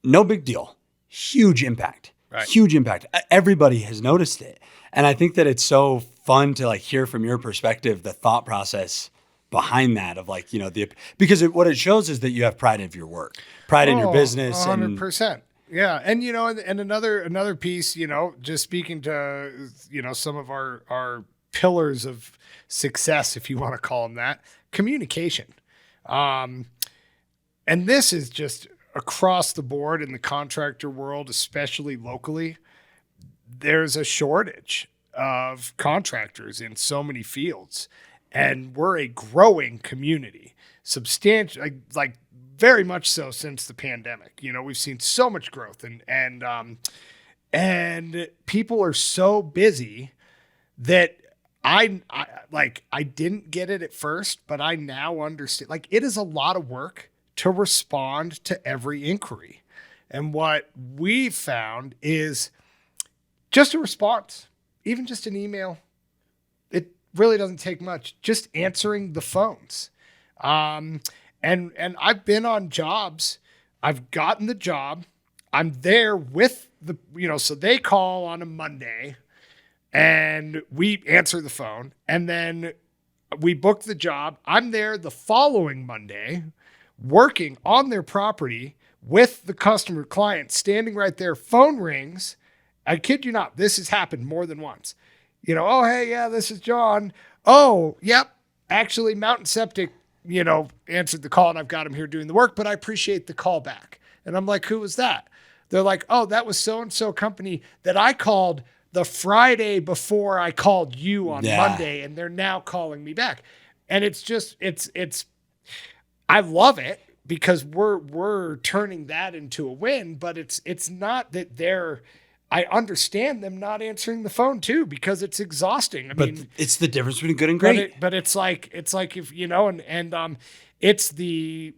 no big deal. Huge impact. Right. Huge impact. Everybody has noticed it. And I think that it's so fun to like hear from your perspective, the thought process behind that of like, because what it shows is that you have pride of your work, pride in your business. 100%. Yeah. And, and another piece, just speaking to, some of our pillars of success, if you want to call them that, communication. And this is just across the board in the contractor world, especially locally. There's a shortage of contractors in so many fields, and we're a growing community, substantial, like very much so since the pandemic. We've seen so much growth, and people are so busy that I didn't get it at first, but I now understand. Like, it is a lot of work to respond to every inquiry. And what we found is just a response, even just an email. It really doesn't take much, just answering the phones. And I've been on jobs. I've gotten the job. I'm there with so they call on a Monday and we answer the phone, and then we book the job. I'm there the following Monday working on their property with the customer client standing right there. Phone rings. I kid you not. This has happened more than once. Oh, hey, yeah, this is John. Oh, yep. Actually, Mountain Septic, answered the call, and I've got him here doing the work, but I appreciate the call back. And I'm like, who was that? They're like, oh, that was so-and-so company that I called the Friday before I called you on Monday, and they're now calling me back. And it's just, I love it because we're turning that into a win, but it's not that I understand them not answering the phone too, because it's exhausting. I mean, it's the difference between good and great. But it's like if, it's the,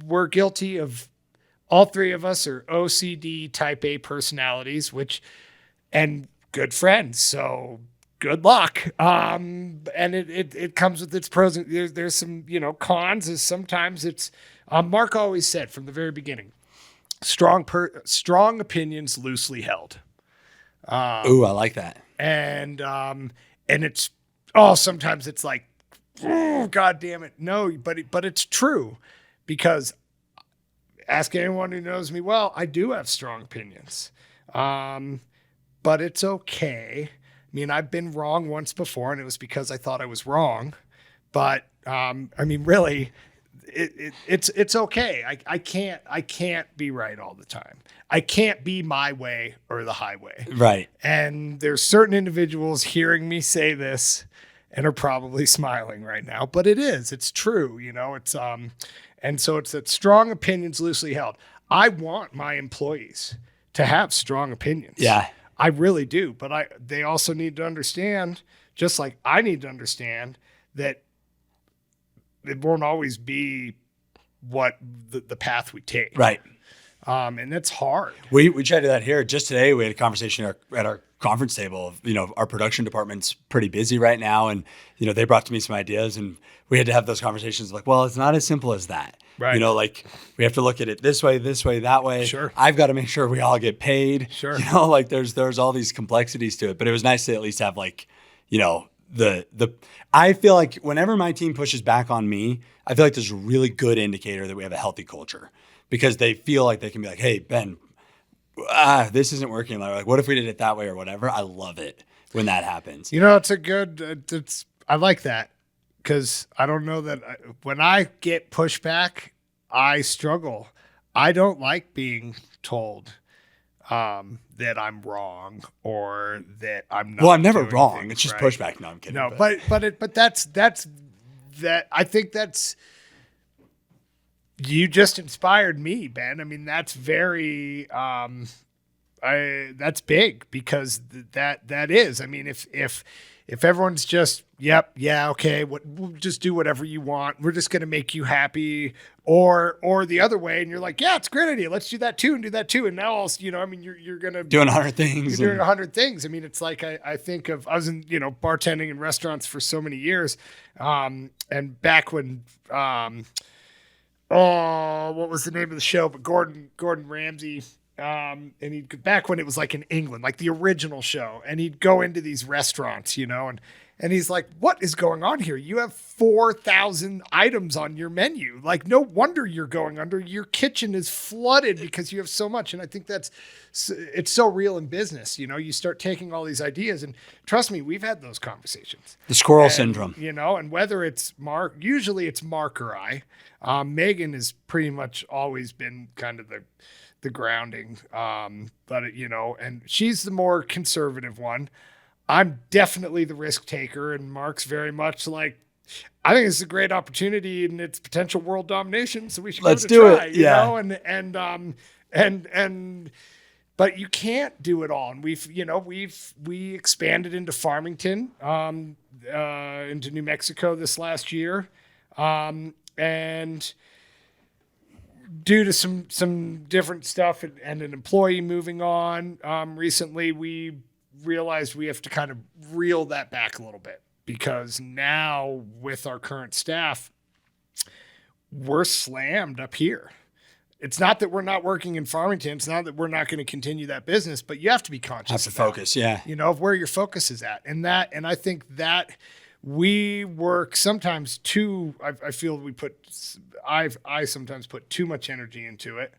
we're guilty of, all three of us are OCD type A personalities, and good friends. So good luck. And it comes with its pros. There's some, cons, is sometimes it's, Mark always said from the very beginning, strong opinions loosely held. Ooh, I like that. And it's, sometimes it's like, oh, God damn it. No, but it's true, because ask anyone who knows me well, I do have strong opinions. But it's okay. I mean, I've been wrong once before, and it was because I thought I was wrong. But really, it's okay. I can't be right all the time. I can't be my way or the highway. Right. And there's certain individuals hearing me say this and are probably smiling right now, but it's true. And so it's that strong opinions loosely held. I want my employees to have strong opinions. Yeah. I really do. But they also need to understand, just like I need to understand, that it won't always be what the path we take. Right. And it's hard. We try to do that here. Just today, we had a conversation at our conference table of, our production department's pretty busy right now. And, they brought to me some ideas and we had to have those conversations like, well, it's not as simple as that. Right. Like we have to look at it this way, that way. Sure. I've got to make sure we all get paid. Sure. Like there's all these complexities to it, but it was nice to at least have like, I feel like whenever my team pushes back on me, I feel like there's a really good indicator that we have a healthy culture because they feel like they can be like, hey, Ben, this isn't working. Like, what if we did it that way or whatever? I love it when that happens. It's a good, I like that because I don't know that when I get pushback, I struggle. I don't like being told that I'm wrong or that I'm not. Well, I'm never wrong. Things, it's just right? pushback. No, I'm kidding. No, but that's that. I think that's, you just inspired me, Ben. I mean, that's very, that's big because that is, I mean, if everyone's just, yep, yeah, okay, we'll just do whatever you want. We're just going to make you happy or the other way. And you're like, yeah, it's a great idea. Let's do that too and do that too. And now also, I mean, you're going to doing 100 things. You're doing 100 things. I mean, it's like, I think of, I was in, bartending in restaurants for so many years. And back when, what was the name of the show? But Gordon Ramsay, and back when it was like in England, like the original show, and he'd go into these restaurants, and he's like, what is going on here? You have 4,000 items on your menu. Like, no wonder you're going under. Your kitchen is flooded because you have so much. And I think it's so real in business. You start taking all these ideas, and trust me, we've had those conversations. The squirrel syndrome. And whether it's Mark, usually it's Mark or I. Megan has pretty much always been kind of the grounding, but and she's the more conservative one. I'm definitely the risk taker, and Mark's very much like, I think it's a great opportunity and it's potential world domination, so we should let's do it. Yeah, but you can't do it all. And we expanded into Farmington, into New Mexico this last year, and due to some different stuff and an employee moving on recently, we realized we have to kind of reel that back a little bit because now with our current staff, we're slammed up here. It's not that we're not working in Farmington. It's not that we're not going to continue that business, but you have to be conscious of focus. Yeah. Of where your focus is at. And I think that we work sometimes I feel I sometimes put too much energy into it,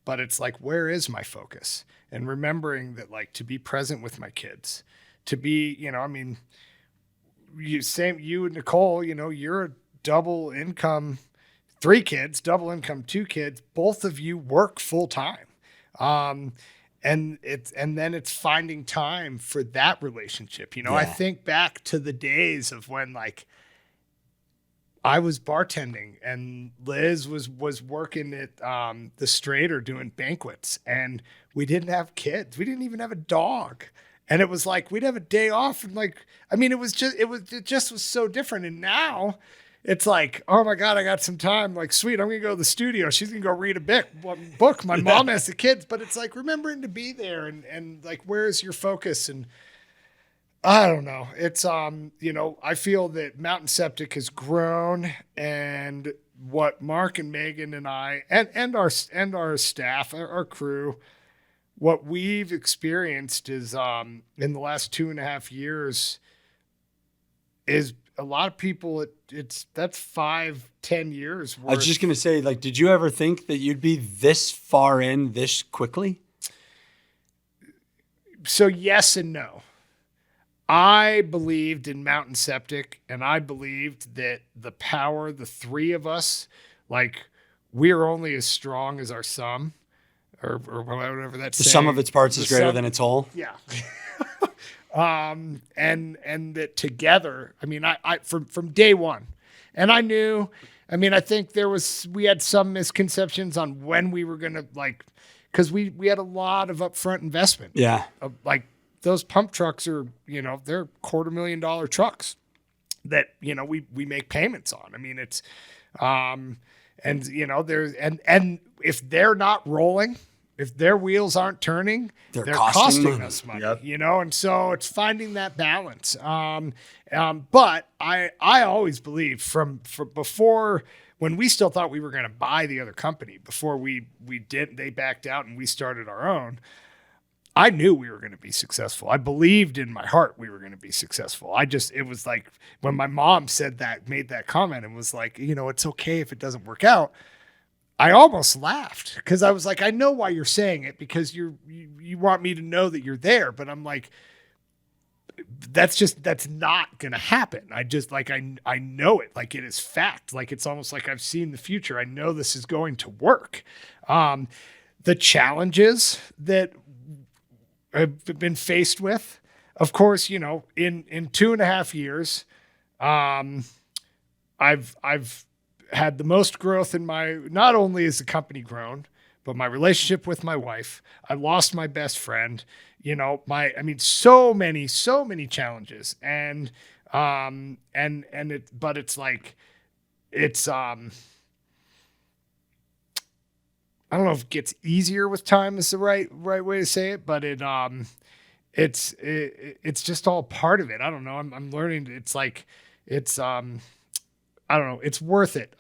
but it's like, where is my focus? And remembering that, like, to be present with my kids, to be, you and Nicole, you're a double income, 3 kids, double income, 2 kids, both of you work full time. And then it's finding time for that relationship. I think back to the days of when, like, I was bartending and Liz was working at the Strader doing banquets, and we didn't have kids. We didn't even have a dog. And it was like, we'd have a day off. And like, I mean, it just was so different. And now it's like, oh my God, I got some time. Like, sweet, I'm going to go to the studio. She's going to go read a book. My mom has the kids, but it's like remembering to be there and like, where's your focus? And I don't know. It's, I feel that Mountain Septic has grown, and what Mark and Megan and I, and our staff, our crew, what we've experienced is, in the last 2.5 years is a lot of people. That's 5-10 years worth. I was just going to say, like, did you ever think that you'd be this far in this quickly? So yes and no. I believed in Mountain Septic, and I believed that the 3 of us, like, we're only as strong as our sum, or whatever that's. The sum of its parts is greater than its whole. Yeah. And that together, I mean, I from day one, and I knew, I mean, I think we had some misconceptions on when we were going to, like, cause we had a lot of upfront investment. Yeah. Like, those pump trucks are, they're $250,000 trucks that, we make payments on. I mean, it's, And, you know, and if they're not rolling, if their wheels aren't turning, they're costing us money, you know? And so it's finding that balance. But I always believe from before, when we still thought we were going to buy the other company, before they backed out and we started our own, I knew we were going to be successful. I believed in my heart we were going to be successful. It was like when my mom made that comment and was like, you know, it's okay if it doesn't work out. I almost laughed because I was like, I know why you're saying it, because you want me to know that you're there. But I'm like, that's not going to happen. I just like, I know it, like it is fact. Like, it's almost like I've seen the future. I know this is going to work. The challenges that I've been faced with, of course, you know, in 2.5 years, I've had the most growth in not only has the company grown, but my relationship with my wife. I lost my best friend, you know, so many challenges. And it's like, it's, I don't know if it gets easier with time is the right way to say it, but it's just all part of it. I don't know. I'm learning. It's like, I don't know. It's worth it.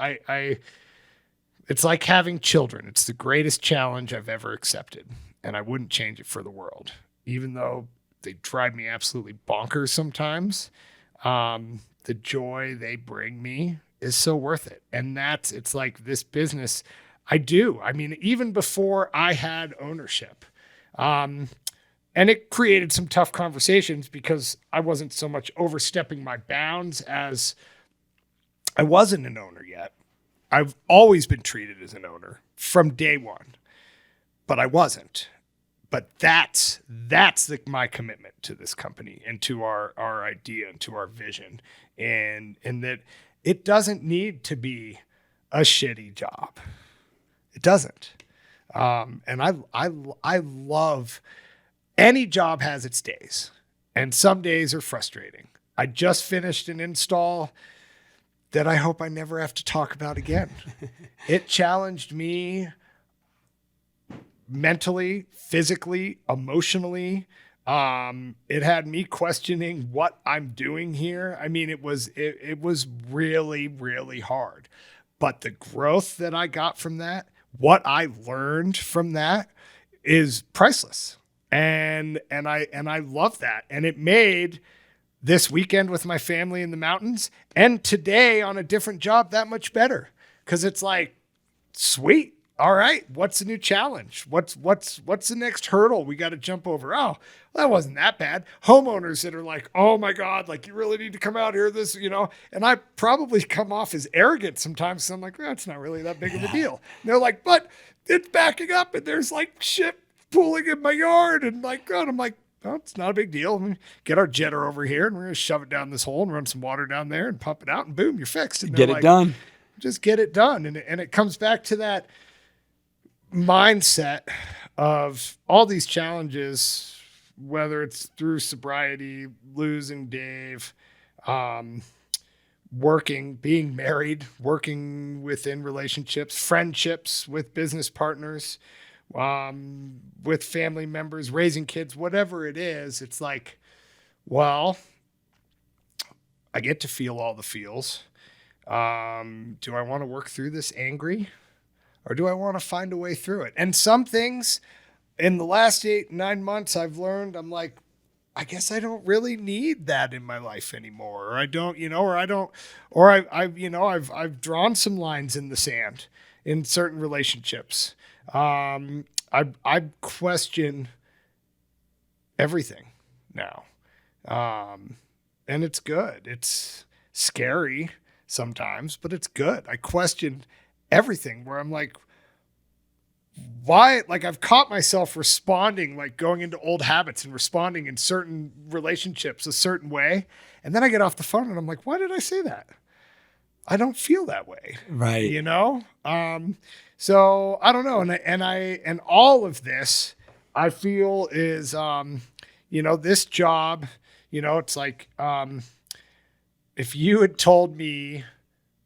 It's like having children. It's the greatest challenge I've ever accepted, and I wouldn't change it for the world, even though they drive me absolutely bonkers sometimes. The joy they bring me is so worth it. And it's like this business. I mean, even before I had ownership, and it created some tough conversations because I wasn't so much overstepping my bounds as I wasn't an owner yet. I've always been treated as an owner from day one, but I wasn't. But that's my commitment to this company and to our idea and to our vision, and that it doesn't need to be a shitty job. It doesn't. And I love, any job has its days, and some days are frustrating. I just finished an install that I hope I never have to talk about again. It challenged me mentally, physically, emotionally. It had me questioning what I'm doing here. I mean, it was really, really hard. But the growth that I got from that, what I learned from that, is priceless. And I love that. And it made this weekend with my family in the mountains and today on a different job that much better. Cause it's like, sweet. All right. What's the new challenge? What's the next hurdle we got to jump over? Oh, that wasn't that bad. Homeowners that are like, oh my God, like you really need to come out here. This, you know, and I probably come off as arrogant sometimes. So I'm like, well, it's not really that big of a deal. And they're like, but it's backing up and there's like shit pooling in my yard. And like, God, I'm like, oh, it's not a big deal. We get our jetter over here and we're going to shove it down this hole and run some water down there and pump it out and boom, you're fixed. And get it done. Just get it done. And it comes back to that mindset of all these challenges, whether it's through sobriety, losing Dave, working, being married, working within relationships, friendships with business partners, with family members, raising kids, whatever it is. It's like, well, I get to feel all the feels. Do I want to work through this angry, or do I want to find a way through it? And some things in the last 8-9 months I've learned, I'm like, I guess I don't really need that in my life anymore. Or I don't, you know, or I don't, or I've drawn some lines in the sand in certain relationships. I question everything now. And it's good. It's scary sometimes, but it's good. I question everything where I'm like, why? Like I've caught myself responding, like going into old habits and responding in certain relationships a certain way. And then I get off the phone and I'm like, why did I say that? I don't feel that way. Right. You know? So I don't know. And all of this I feel is, this job, it's like, if you had told me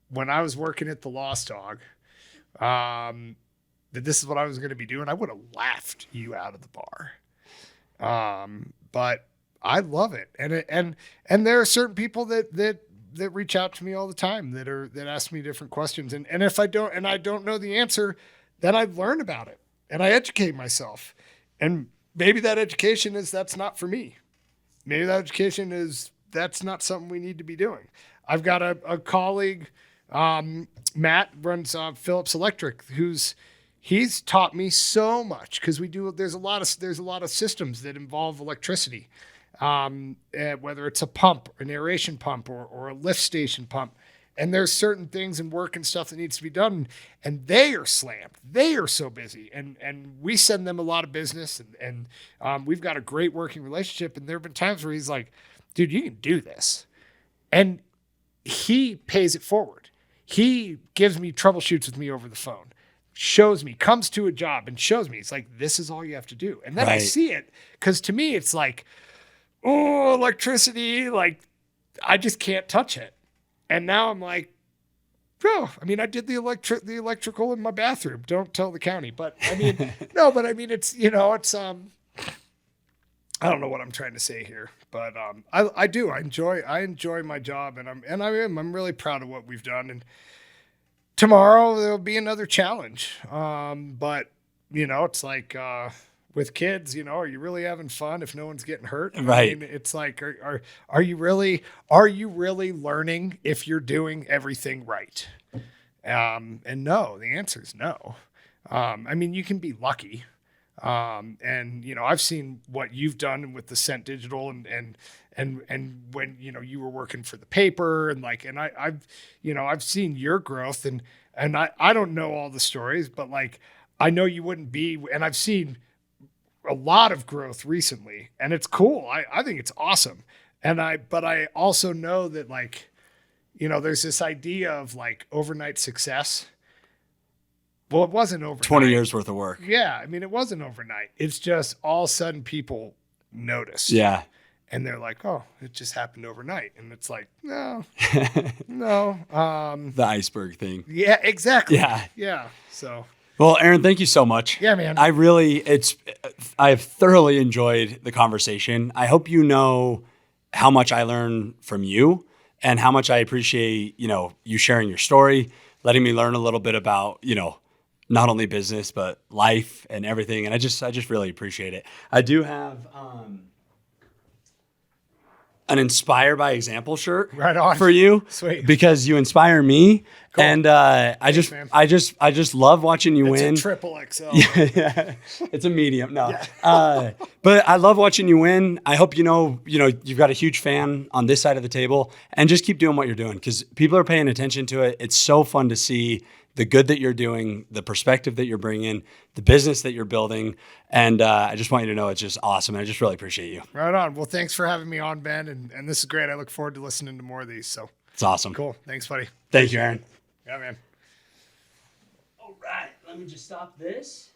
when I was working at the Lost Dog that this is what I was going to be doing, I would have laughed you out of the bar. But I love it. And there are certain people that reach out to me all the time that ask me different questions. And if I don't know the answer, then I learn about it and I educate myself. And maybe that education is, that's not for me. Maybe that education is, that's not something we need to be doing. I've got a colleague, Matt runs Phillips Electric, he's taught me so much because there's a lot of systems that involve electricity, whether it's a pump, an aeration pump, or a lift station pump. And there's certain things and work and stuff that needs to be done, and they are slammed. They are so busy, and we send them a lot of business, and we've got a great working relationship. And there have been times where he's like, "Dude, you can do this," and he pays it forward. He gives me troubleshoots with me over the phone, shows me, comes to a job and shows me. It's like, this is all you have to do, and then I see it, because to me it's like, oh, electricity, like I just can't touch it. And now I'm like, bro, I mean, I did the electrical in my bathroom. Don't tell the county. But I mean, no, but I mean, it's, it's, I don't know what I'm trying to say here, but I enjoy my job, and I'm really proud of what we've done. And tomorrow there'll be another challenge. But it's like, with kids, are you really having fun if no one's getting hurt? Right. I mean, it's like, are you really learning if you're doing everything right? And no, the answer is no. I mean, you can be lucky. And I've seen what you've done with the Scent Digital and when, you were working for the paper and I've seen your growth and I don't know all the stories, but I know you wouldn't be, and I've seen a lot of growth recently, and it's cool. I think it's awesome. But I also know that there's this idea of overnight success. Well, it wasn't overnight. 20 years worth of work. Yeah. I mean, it wasn't overnight. It's just all of a sudden people notice. Yeah. And they're like, oh, it just happened overnight. And it's like, no, no. The iceberg thing. Yeah, exactly. Yeah. Yeah. So. Well, Aaron, thank you so much. Yeah, man. I have thoroughly enjoyed the conversation. I hope you know how much I learn from you and how much I appreciate, you sharing your story, letting me learn a little bit about, not only business, but life and everything. And I just really appreciate it. I do have, an Inspire by Example shirt right on for you. Sweet. Because you inspire me. Cool. And Thanks, I just love watching you win. It's a triple XL. Yeah. It's a medium. No. Yeah. But I love watching you win. I hope you've got a huge fan on this side of the table, and just keep doing what you're doing because people are paying attention to it. It's so fun to see the good that you're doing, the perspective that you're bringing, the business that you're building. And I just want you to know it's just awesome. And I just really appreciate you. Right on. Well, thanks for having me on, Ben. And this is great. I look forward to listening to more of these. So it's awesome. Cool. Thanks, buddy. Thank you, Aaron. Yeah, man. All right. Let me just stop this.